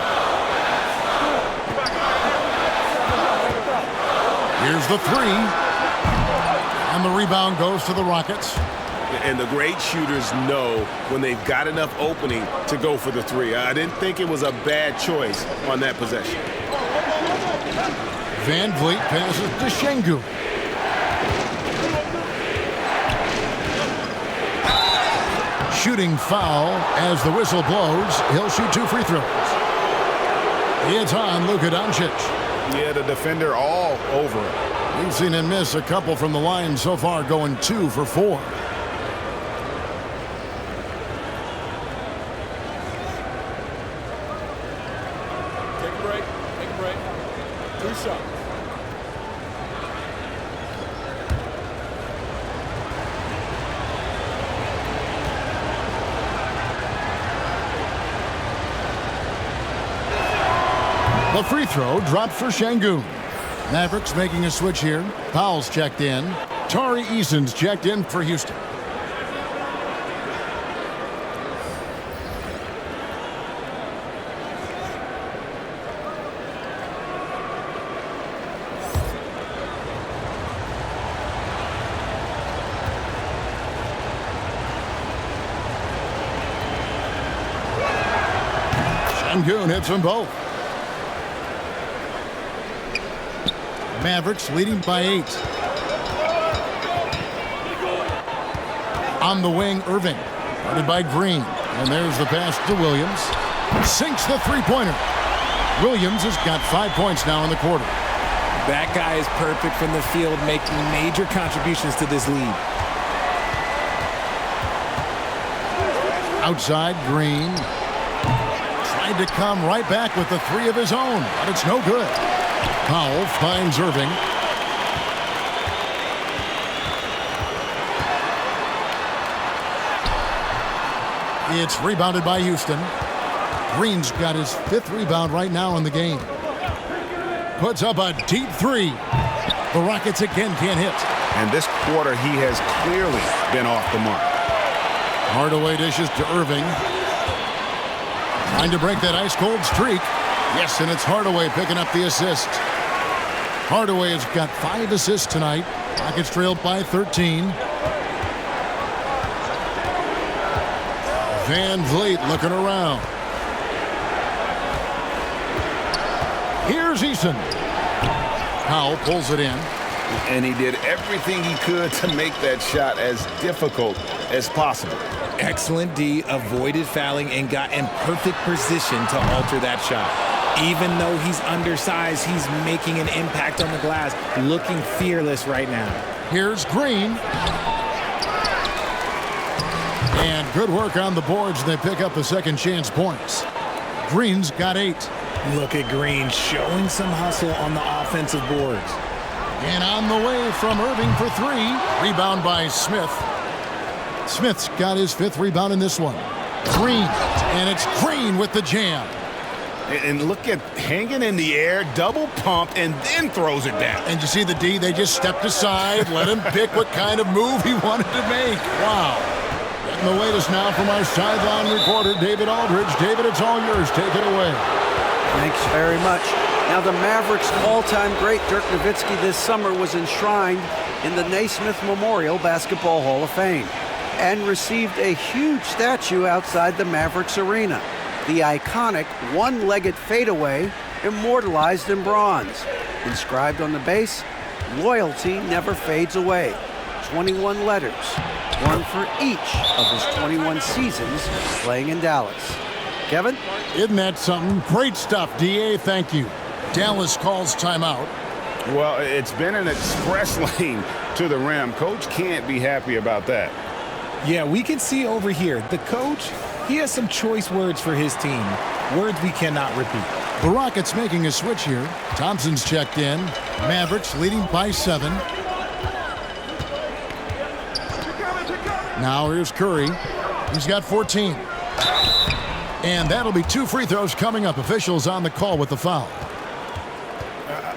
A: Here's the 3. And the rebound goes to the Rockets.
D: And the great shooters know when they've got enough opening to go for the 3. I didn't think it was a bad choice on that possession.
A: Van Vliet passes to Şengün. Shooting foul as the whistle blows. He'll shoot 2 free throws. It's on Luka Doncic.
D: Yeah, the defender all over him.
A: We've seen him miss a couple from the line so far, going 2 for 4.
J: Take a break. Take a break. 2 shots.
A: The free throw dropped for Şengün. Mavericks making a switch here. Powell's checked in. Tari Eason's checked in for Houston. Şengün hits them both. Mavericks leading by 8. On the wing, Irving. Guarded by Green. And there's the pass to Williams. Sinks the three-pointer. Williams has got 5 points now in the quarter.
C: That guy is perfect from the field, making major contributions to this lead.
A: Outside, Green. Tried to come right back with the three of his own, but it's no good. Powell finds Irving. It's rebounded by Houston. Green's got his 5th rebound right now in the game. Puts up a deep three. The Rockets again can't hit.
D: And this quarter, he has clearly been off the mark.
A: Hardaway dishes to Irving. Trying to break that ice-cold streak. Yes, and it's Hardaway picking up the assist. Hardaway has got 5 assists tonight. Rockets trailed by 13. Van Vliet looking around. Here's Eason. Powell pulls it in.
B: And he did everything he could to make that shot as difficult as possible.
C: Excellent D, avoided fouling and got in perfect position to alter that shot. Even though he's undersized, he's making an impact on the glass, looking fearless right now.
A: Here's Green. And good work on the boards. They pick up the second chance points. Green's got 8.
C: Look at Green showing some hustle on the offensive boards.
A: And on the way from Irving for 3. Rebound by Smith. Smith's got his 5th rebound in this one. Green. And it's Green with the jam.
D: And look at hanging in the air, double pump, and then throws it down.
A: And you see the D, they just stepped aside, let him pick what kind of move he wanted to make. Wow. Getting the latest now from our sideline reporter, David Aldridge. David, it's all yours. Take it away.
E: Thanks very much. Now, the Mavericks' all-time great Dirk Nowitzki this summer was enshrined in the Naismith Memorial Basketball Hall of Fame and received a huge statue outside the Mavericks arena. The iconic one-legged fadeaway immortalized in bronze. Inscribed on the base, loyalty never fades away. 21 letters, one for each of his 21 seasons playing in Dallas. Kevin?
A: Isn't that something? Great stuff, DA. Thank you. Dallas calls timeout.
D: Well, it's been an express lane to the rim. Coach can't be happy about that.
C: Yeah, we can see over here, the coach, he has some choice words for his team. Words we cannot repeat.
A: The Rockets making a switch here. Thompson's checked in. Mavericks leading by 7. Now here's Curry. He's got 14. And that'll be 2 free throws coming up. Officials on the call with the foul.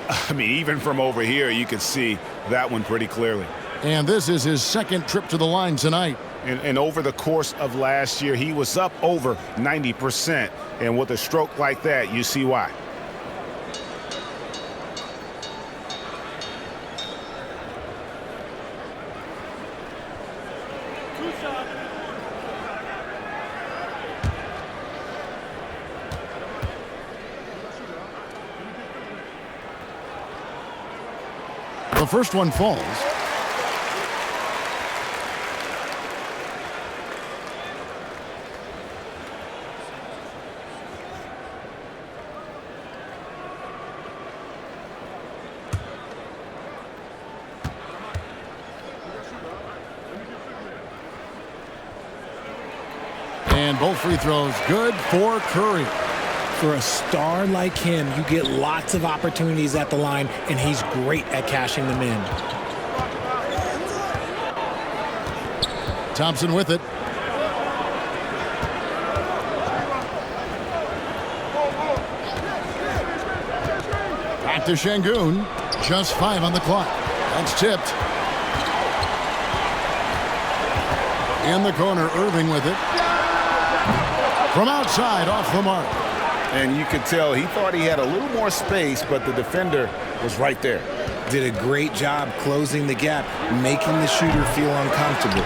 D: I mean, even from over here, you could see that one pretty clearly.
A: And this is his 2nd trip to the line tonight.
D: And over the course of last year, he was up over 90%. And with a stroke like that, you see why.
A: The first one falls. And both free throws good for Curry.
C: For a star like him, you get lots of opportunities at the line, and he's great at cashing them in.
A: Thompson with it. Back to Şengün. Just 5 on the clock. That's tipped. In the corner, Irving with it. From outside, off the mark.
B: And you could tell he thought he had a little more space, but the defender was right there.
C: Did a great job closing the gap, making the shooter feel uncomfortable.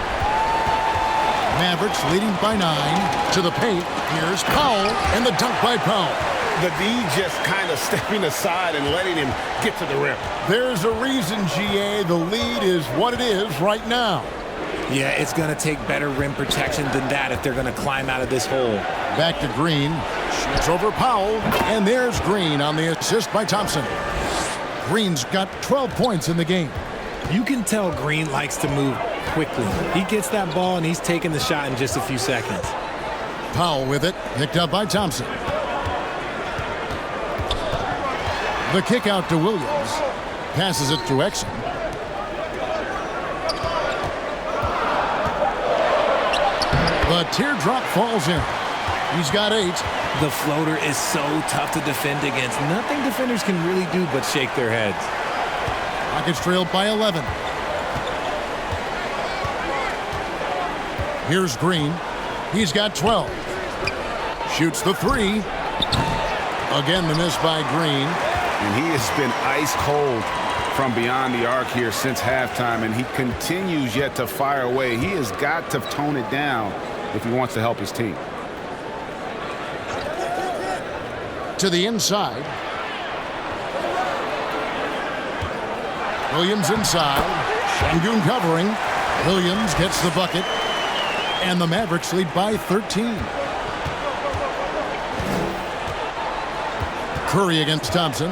A: Mavericks leading by 9 to the paint. Here's Powell, and the dunk by Powell.
D: The D just kind of stepping aside and letting him get to the rim.
A: There's a reason, GA. The lead is what it is right now.
C: Yeah, it's going to take better rim protection than that if they're going to climb out of this hole.
A: Back to Green. Shoots over Powell. And there's Green on the assist by Thompson. Green's got 12 points in the game.
C: You can tell Green likes to move quickly. He gets that ball, and he's taking the shot in just a few seconds.
A: Powell with it. Picked up by Thompson. The kick out to Williams. Passes it to Exum. The teardrop falls in. He's got 8.
C: The floater is so tough to defend against. Nothing defenders can really do but shake their heads.
A: Rockets trailed by 11. Here's Green. He's got 12. Shoots the 3. Again, the miss by Green.
D: And he has been ice cold from beyond the arc here since halftime, and he continues yet to fire away. He has got to tone it down if he wants to help his team.
A: To the inside. Williams inside. Şengün covering. Williams gets the bucket. And the Mavericks lead by 13. Curry against Thompson.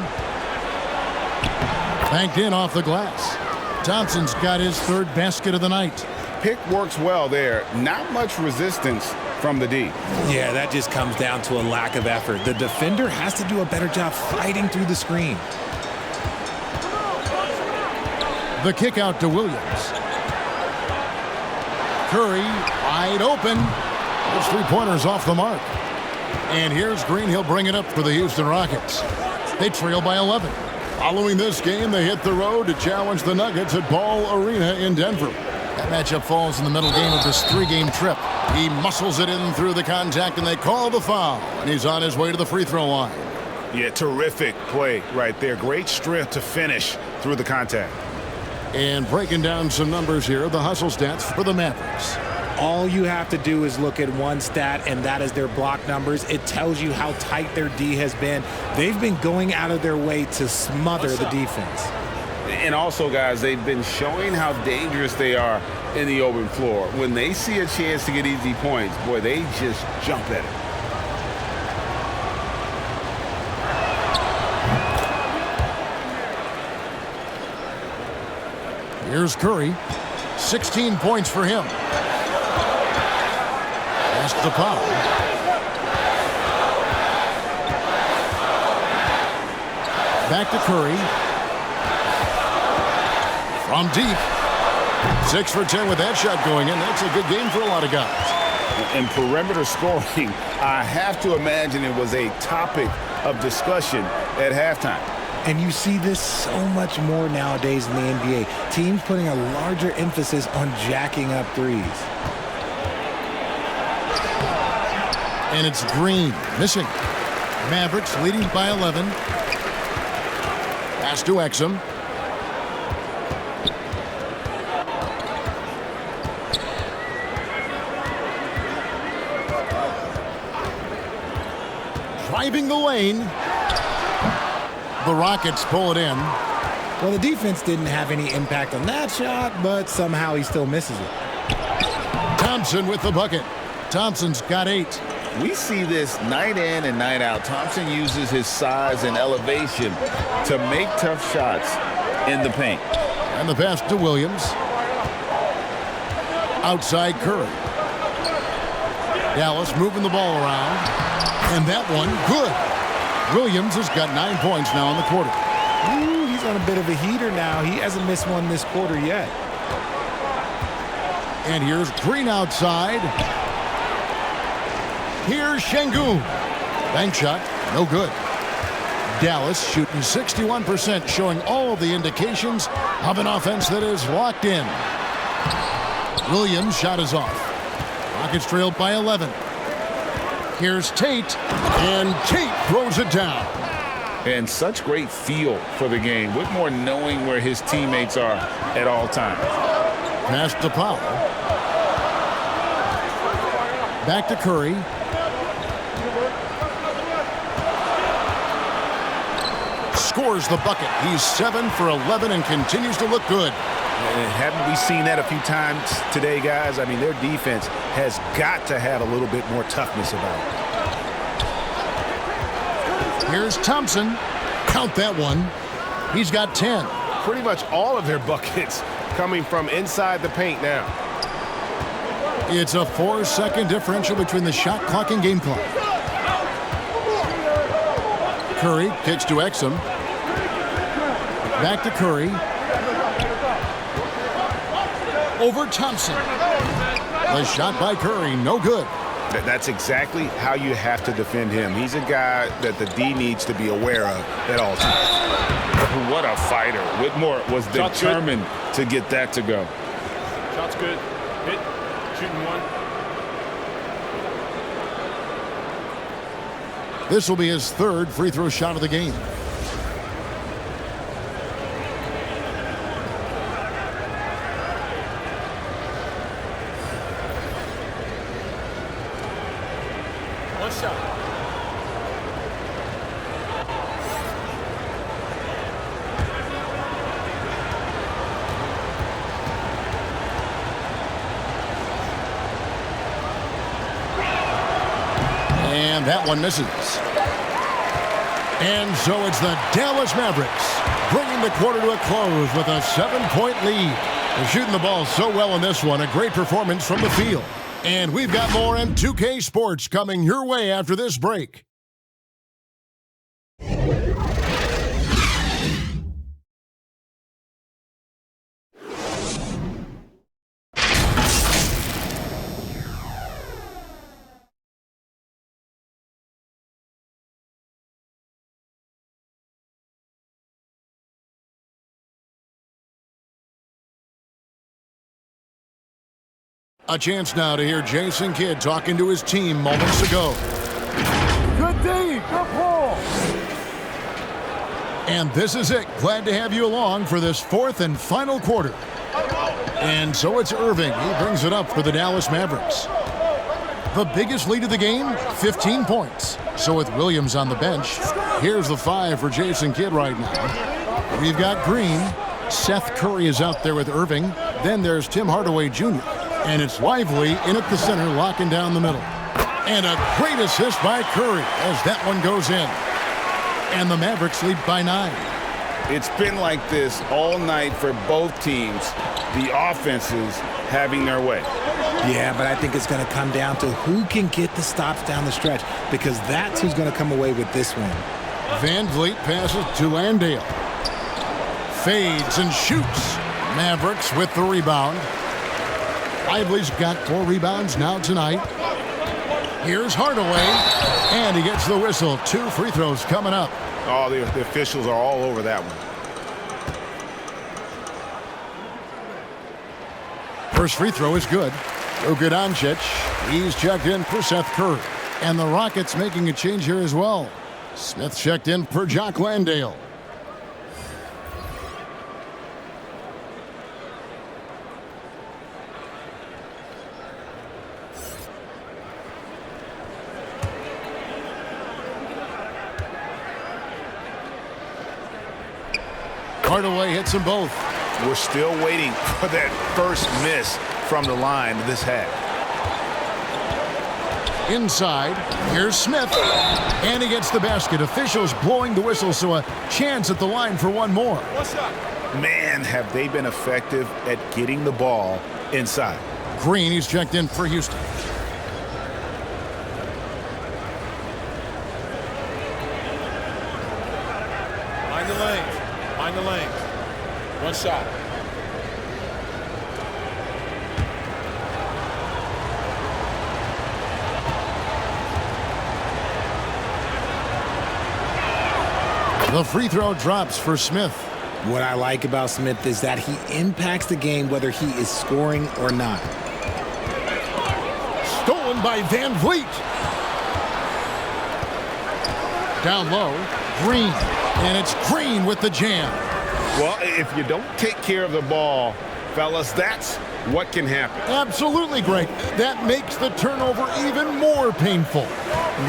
A: Banked in off the glass. Thompson's got his 3rd basket of the night.
D: Pick works well there. Not much resistance from the D.
C: Yeah, that just comes down to a lack of effort. The defender has to do a better job fighting through the screen.
A: The kick out to Williams. Curry wide open. Those 3-pointers off the mark. And here's Green. He'll bring it up for the Houston Rockets. They trail by 11. Following this game, they hit the road to challenge the Nuggets at Ball Arena in Denver. That matchup falls in the middle game of this 3-game trip. He muscles it in through the contact, and they call the foul. And he's on his way to the free throw line.
D: Yeah, terrific play right there. Great strength to finish through the contact.
A: And breaking down some numbers here, the hustle stats for the Mavericks.
C: All you have to do is look at one stat, and that is their block numbers. It tells you how tight their D has been. They've been going out of their way to smother the defense.
B: And also, guys, they've been showing how dangerous they are in the open floor. When they see a chance to get easy points, boy, they just jump at it.
A: Here's Curry. 16 points for him. Pass to Powell. Back to Curry. From deep. 6 for 10 with that shot going in. That's a good game for a lot of guys.
B: And perimeter scoring, I have to imagine it was a topic of discussion at halftime.
C: And you see this so much more nowadays in the NBA. Teams putting a larger emphasis on jacking up threes.
A: And it's Green missing. Mavericks leading by 11. Pass to Exum. Driving the lane. The Rockets pull it in.
C: Well, the defense didn't have any impact on that shot, but somehow he still misses it.
A: Thompson with the bucket. Thompson's got 8.
B: We see this night in and night out. Thompson uses his size and elevation to make tough shots in the paint.
A: And the pass to Williams. Outside Curry. Dallas moving the ball around. And that one, good. Williams has got 9 points now in the quarter.
C: Ooh, he's on a bit of a heater now. He hasn't missed one this quarter yet.
A: And here's Green outside. Here's Şengün. Bank shot, no good. Dallas shooting 61%, showing all of the indications of an offense that is locked in. Williams' shot is off. Rockets trailed by 11. Here's Tate, and Tate throws it down.
B: And such great feel for the game. Whitmore knowing where his teammates are at all times.
A: Pass to Powell. Back to Curry. Scores the bucket. He's 7 for 11 and continues to look good.
D: And haven't we seen that a few times today, guys? I mean, their defense has got to have a little bit more toughness about it.
A: Here's Thompson. Count that one. He's got 10.
K: Pretty much all of their buckets coming from inside the paint now.
A: It's a 4-second differential between the shot clock and game clock. Curry kicks to Exum. Back to Curry. Over Thompson. The shot by Curry, no good.
D: That's exactly how you have to defend him. He's a guy that the D needs to be aware of at all times.
B: What a fighter. Whitmore was determined to get that to go.
J: Shot's good. Hit. Shooting one.
A: This will be his third free throw shot of the game.
J: One shot.
A: And that one misses. And so it's the Dallas Mavericks bringing the quarter to a close with a 7-point lead. They're shooting the ball so well in this one. A great performance from the field. And we've got more M2K Sports coming your way after this break. A chance now to hear Jason Kidd talking to his team moments ago.
I: Good D, good pull.
A: And this is it. Glad to have you along for this fourth and final quarter. And so it's Irving. He brings it up for the Dallas Mavericks. The biggest lead of the game, 15 points. So with Williams on the bench, here's the 5 for Jason Kidd right now. We've got Green. Seth Curry is out there with Irving. Then there's Tim Hardaway Jr. And it's Lively in at the center, locking down the middle. And a great assist by Curry as that one goes in. And the Mavericks lead by 9.
B: It's been like this all night for both teams. The offenses having their way.
C: Yeah, but I think it's going to come down to who can get the stops down the stretch, because that's who's going to come away with this one.
A: Van Vliet passes to Landale. Fades and shoots. Mavericks with the rebound. Lively's got 4 rebounds now tonight. Here's Hardaway, and he gets the whistle. 2 free throws coming up.
D: Oh, the officials are all over that one.
A: First free throw is good. Luka Doncic, he's checked in for Seth Curry. And the Rockets making a change here as well. Smith checked in for Jock Landale. Hardaway hits them both.
D: We're still waiting for that first miss from the line this half.
A: Inside, here's Smith, and he gets the basket. Officials blowing the whistle, so a chance at the line for one more.
J: What's up?
D: Man, have they been effective at getting the ball inside.
A: Green, he's checked in for Houston.
J: Mind the lanes. Mind the lanes. One shot.
A: The free throw drops for Smith.
C: What I like about Smith is that he impacts the game whether he is scoring or not.
A: Stolen by Van Vliet. Down low, Green. And it's Green with the jam.
K: Well, if you don't take care of the ball, fellas, that's what can happen.
A: Absolutely, Greg. That makes the turnover even more painful.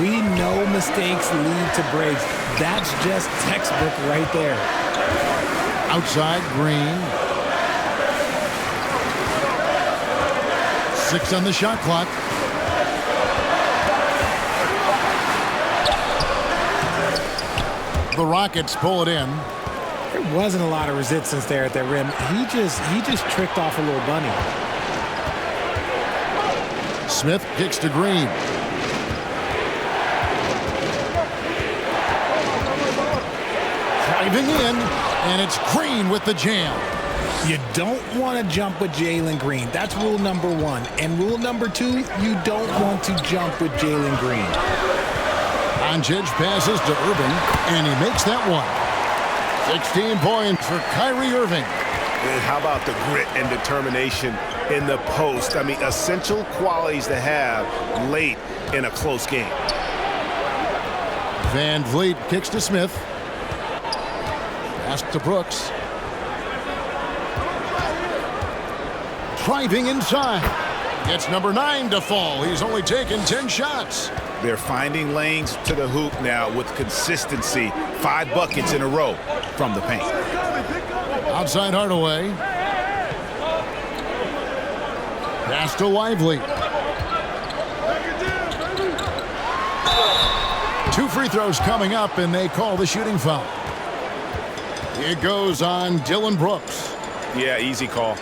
C: We know mistakes lead to breaks. That's just textbook right there.
A: Outside, Green. 6 on the shot clock. The Rockets pull it in.
C: There wasn't a lot of resistance there at the rim. He just tricked off a little bunny.
A: Smith kicks to Green. Driving in, and it's Green with the jam.
C: You don't want to jump with Jalen Green. That's rule number 1. And rule number 2, you don't want to jump with Jalen Green.
A: Doncic passes to Irving, and he makes that one. 16 points for Kyrie Irving.
D: And how about the grit and determination in the post? I mean, essential qualities to have late in a close game.
A: Van Vliet kicks to Smith. Pass to Brooks. Driving inside. Gets number 9 to fall. He's only taken 10 shots.
D: They're finding lanes to the hoop now with consistency. 5 buckets in a row from the paint.
A: Outside Hardaway. Pass to Lively. 2 free throws coming up, and they call the shooting foul. It goes on Dylan Brooks.
D: Yeah, easy call.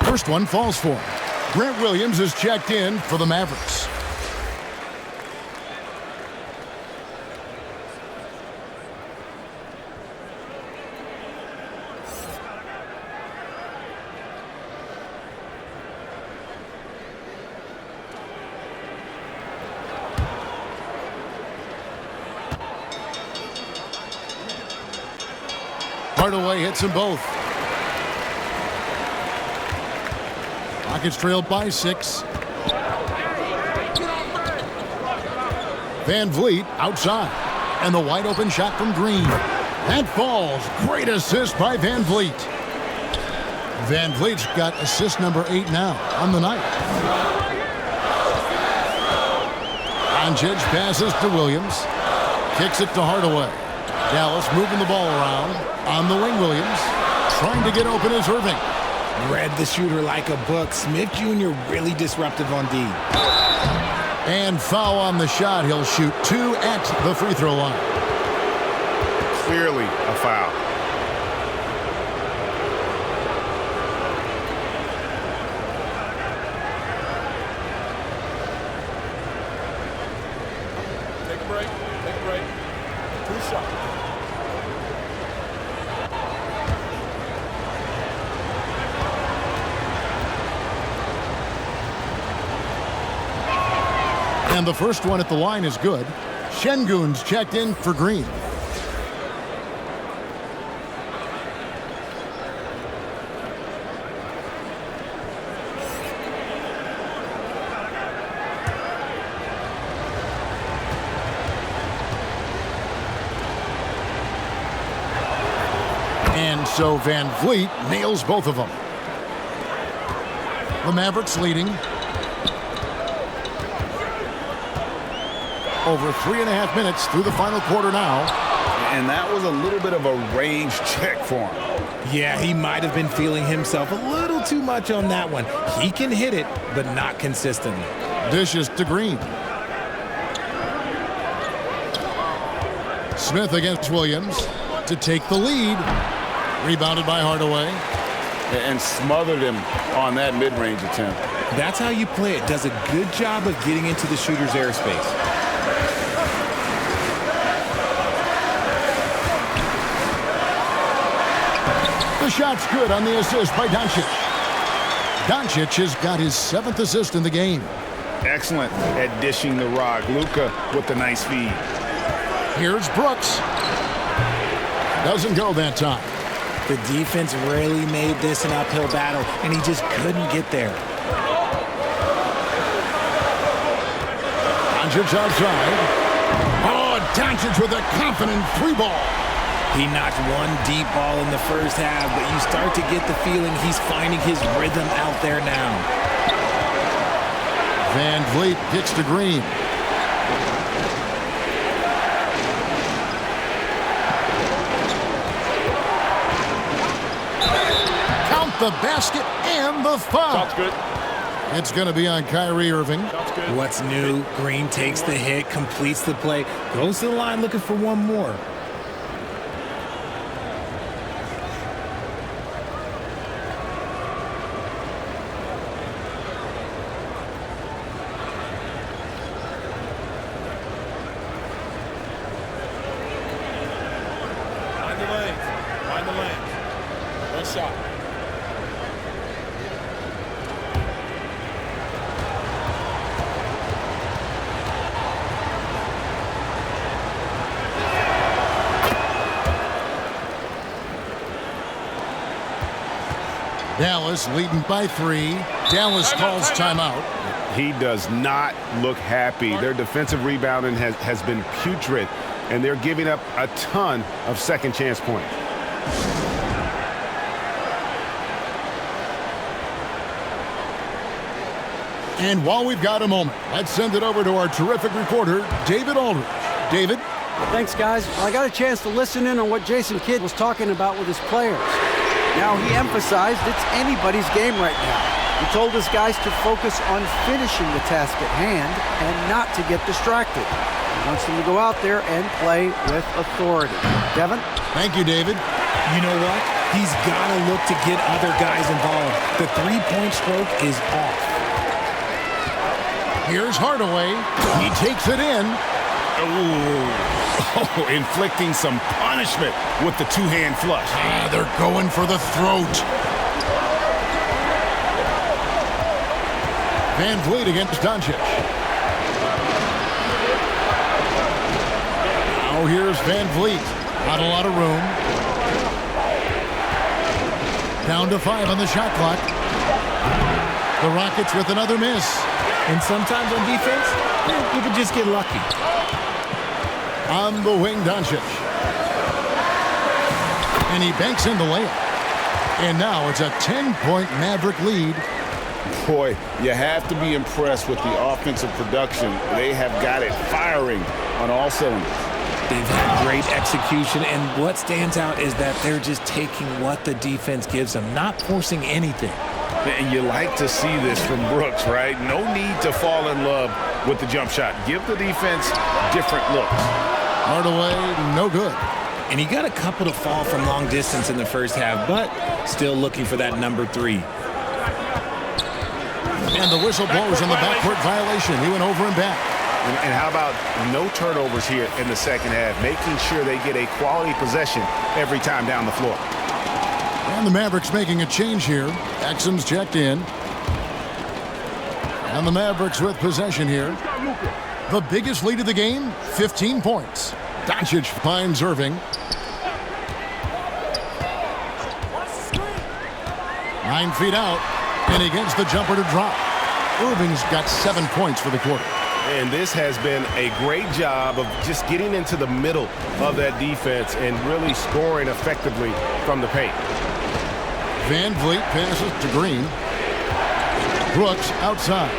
A: First one falls for him. Grant Williams is checked in for the Mavericks. Hardaway hits them both. Rockets trailed by 6. Van Vliet outside. And the wide open shot from Green. That falls. Great assist by Van Vliet. Van Vliet's got assist number 8 now on the night. Doncic passes to Williams. Kicks it to Hardaway. Dallas moving the ball around. On the wing, Williams. Trying to get open is Irving.
C: Read the shooter like a book. Smith Jr. really disruptive on D.
A: And foul on the shot. He'll shoot 2 at the free throw line.
D: Clearly a foul.
J: Take a break. Take a break. 2 shots.
A: And the first one at the line is good. Şengün's checked in for Green. And so Van Vliet nails both of them. The Mavericks leading. Over 3.5 minutes through the final quarter now.
B: And that was a little bit of a range check for him.
C: Yeah, he might have been feeling himself a little too much on that one. He can hit it, but not consistently.
A: Dishes to Green. Smith against Williams to take the lead. Rebounded by Hardaway.
B: And smothered him on that mid-range attempt.
C: That's how you play it. Does a good job of getting into the shooter's airspace.
A: The shot's good on the assist by Doncic. Doncic has got his 7th assist in the game.
D: Excellent at dishing the rock. Luka with the nice feed.
A: Here's Brooks. Doesn't go that time.
C: The defense really made this an uphill battle, and he just couldn't get there.
A: Doncic outside. Oh, Doncic with a confident three ball.
C: He knocked one deep ball in the first half, but you start to get the feeling he's finding his rhythm out there now.
A: Van Vliet gets to Green. Count the basket and the foul.
J: Sounds good.
A: It's going to be on Kyrie Irving.
J: Sounds good.
C: What's new? Green takes the hit, completes the play, goes to the line looking for one more.
J: Find the lane. One shot.
A: Dallas leading by 3. Dallas calls timeout.
K: He does not look happy. Their defensive rebounding has been putrid, and they're giving up a ton of second chance points.
A: And while we've got a moment, let's send it over to our terrific reporter, David Aldridge. David?
E: Thanks, guys. Well, I got a chance to listen in on what Jason Kidd was talking about with his players. Now, he emphasized it's anybody's game right now. He told his guys to focus on finishing the task at hand and not to get distracted. He wants them to go out there and play with authority. Devin?
A: Thank you, David.
C: You know what? He's got to look to get other guys involved. The three-point stroke is off.
A: Here's Hardaway. He takes it in.
K: Oh, inflicting some punishment with the two-hand flush.
A: They're going for the throat. Van Vliet against Doncic. Now here's Van Vliet. Not a lot of room. Down to 5 on the shot clock. The Rockets with another miss.
C: And sometimes on defense, you can just get lucky.
A: On the wing, Doncic. And he banks in the layup. And now it's a 10-point Maverick lead.
B: Boy, you have to be impressed with the offensive production. They have got it firing on all cylinders.
C: They've had great execution, and what stands out is that they're just taking what the defense gives them, not forcing anything.
B: And you like to see this from Brooks, right? No need to fall in love with the jump shot. Give the defense different looks.
A: Hardaway, no good.
C: And he got a couple to fall from long distance in the first half, but still looking for that number 3.
A: And the whistle blows on the backcourt violation. He went over and back.
K: And how about no turnovers here in the second half, making sure they get a quality possession every time down the floor.
A: And the Mavericks making a change here. Exum's checked in. And the Mavericks with possession here. The biggest lead of the game, 15 points. Doncic finds Irving. 9 feet out, and he gets the jumper to drop. Irving's got 7 points for the quarter.
K: And this has been a great job of just getting into the middle of that defense and really scoring effectively from the paint.
A: Van Vliet passes to Green. Brooks outside.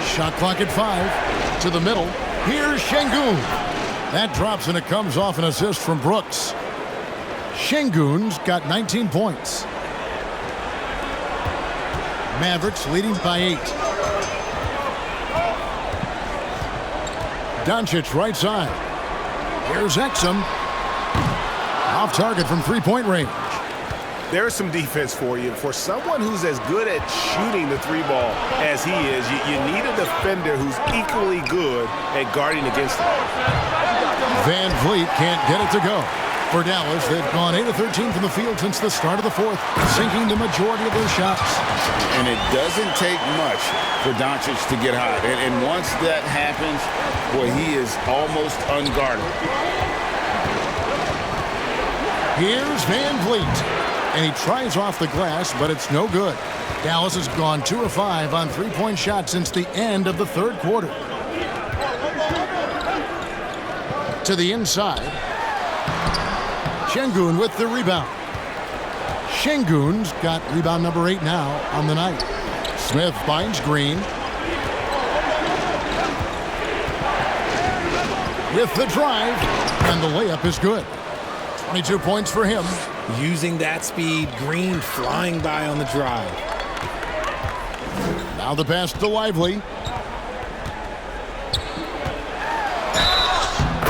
A: Shot clock at 5. To the middle. Here's Şengün. That drops and it comes off an assist from Brooks. Şengün's got 19 points. Mavericks leading by 8. Doncic right side. Here's Exum. Off target from three-point range.
K: There's some defense for you. For someone who's as good at shooting the three ball as he is, you need a defender who's equally good at guarding against him.
A: Van Vliet can't get it to go. For Dallas, they've gone 8 of 13 from the field since the start of the fourth, sinking the majority of their shots.
B: And it doesn't take much for Doncic to get hot. And once that happens, boy, he is almost unguardable.
A: Here's Van Vliet. And he tries off the glass, but it's no good. Dallas has gone 2 of 5 on three-point shots since the end of the third quarter. To the inside. Şengün with the rebound. Şengün's got rebound number 8 now on the night. Smith finds Green. With the drive, and the layup is good. 22 points for him.
C: Using that speed, Green flying by on the drive.
A: Now the pass to Lively.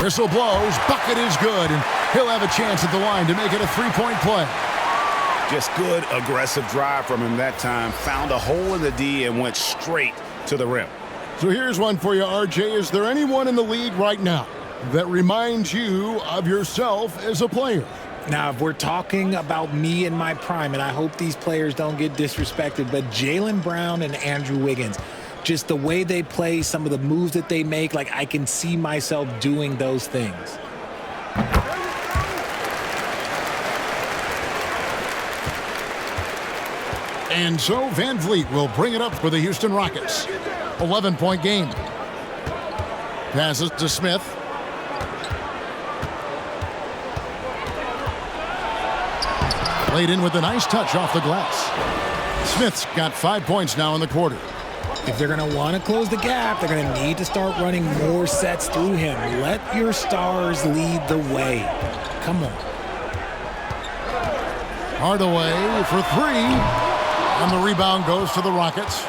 A: Whistle blows, bucket is good, and he'll have a chance at the line to make it a three-point play.
D: Just good, aggressive drive from him that time. Found a hole in the D and went straight to the rim.
A: So here's one for you, RJ. Is there anyone in the league right now that reminds you of yourself as a player?
C: Now, if we're talking about me in my prime, and I hope these players don't get disrespected, but Jaylen Brown and Andrew Wiggins, just the way they play, some of the moves that they make, like I can see myself doing those things.
A: And so Van Vliet will bring it up for the Houston Rockets. 11-point game. Passes to Smith. Laid in with a nice touch off the glass. Smith's got 5 points now in the quarter.
C: If they're going to want to close the gap, they're going to need to start running more sets through him. Let your stars lead the way. Come on.
A: Hardaway for three. And the rebound goes to the Rockets.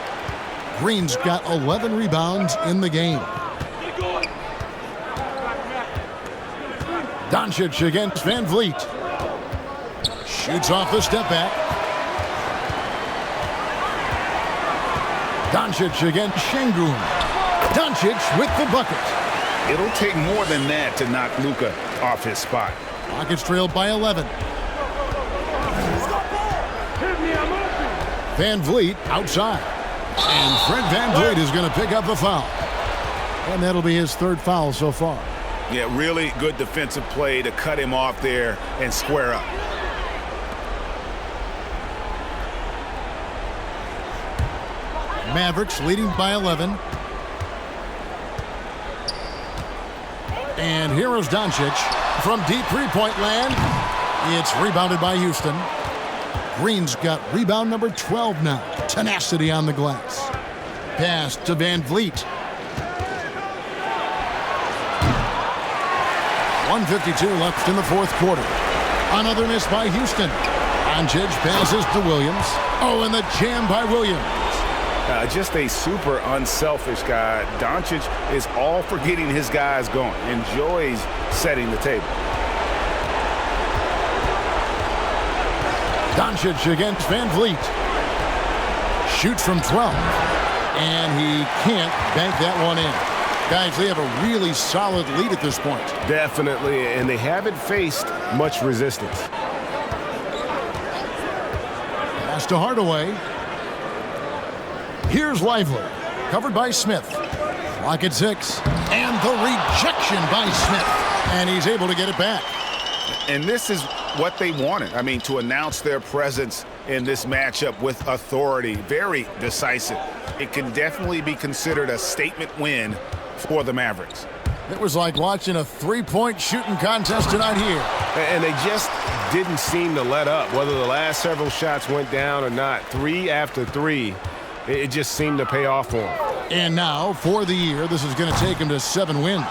A: Green's got 11 rebounds in the game. Doncic against Van Vliet. Shoots off the step back. Doncic against Şengün. Doncic with the bucket.
D: It'll take more than that to knock Luka off his spot.
A: Rockets trailed by 11. Van Vliet outside. And Fred Van Vliet is going to pick up the foul. And that'll be his third foul so far.
D: Yeah, really good defensive play to cut him off there and square up.
A: Mavericks leading by 11. And here is Doncic from deep three-point land. It's rebounded by Houston. Green's got rebound number 12 now. Tenacity on the glass. Pass to Van Vliet. 1:52 left in the fourth quarter. Another miss by Houston. Doncic passes to Williams. Oh, and the jam by Williams.
D: Just a super unselfish guy. Doncic is all for getting his guys going. Enjoys setting the table.
A: Doncic against Van Vliet. Shoots from 12. And he can't bank that one in. Guys, they have a really solid lead at this point.
K: Definitely, and they haven't faced much resistance.
A: Pass to Hardaway. Here's Lively, covered by Smith. Clock at 6. And the rejection by Smith. And he's able to get it back.
D: And this is what they wanted. I mean, to announce their presence in this matchup with authority. Very decisive. It can definitely be considered a statement win for the Mavericks.
A: It was like watching a three-point shooting contest tonight here.
K: And they just didn't seem to let up. Whether the last several shots went down or not, 3 after 3, it just seemed to pay off for them.
A: And now, for the year, this is going to take them to 7 wins.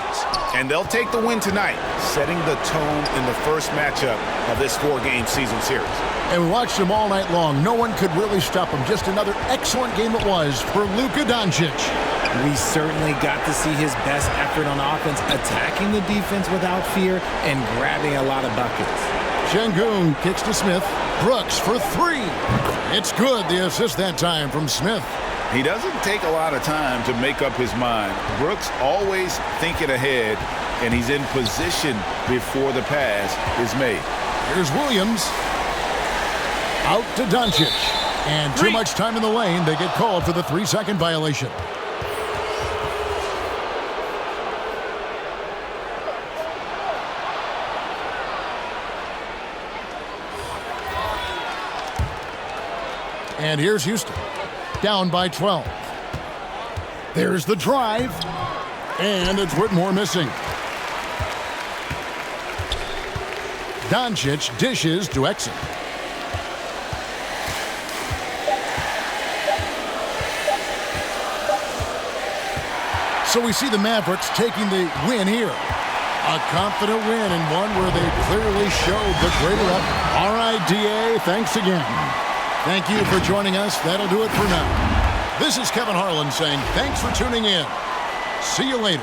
D: And they'll take the win tonight, setting the tone in the first matchup of this 4-game season series.
A: And we watched them all night long. No one could really stop them. Just another excellent game it was for Luka Doncic.
C: We certainly got to see his best effort on offense, attacking the defense without fear and grabbing a lot of buckets.
A: Şengün kicks to Smith. Brooks for 3. It's good, the assist that time from Smith.
B: He doesn't take a lot of time to make up his mind. Brooks always thinking ahead, and he's in position before the pass is made.
A: Here's Williams. Out to Doncic. And too much time in the lane. They get called for the 3-second violation. And here's Houston, down by 12. There's the drive, and it's Whitmore missing. Doncic dishes to Exum. So we see the Mavericks taking the win here. A confident win, and one where they clearly showed the greater up. All right, DA, thanks again. Thank you for joining us. That'll do it for now. This is Kevin Harlan saying thanks for tuning in. See you later.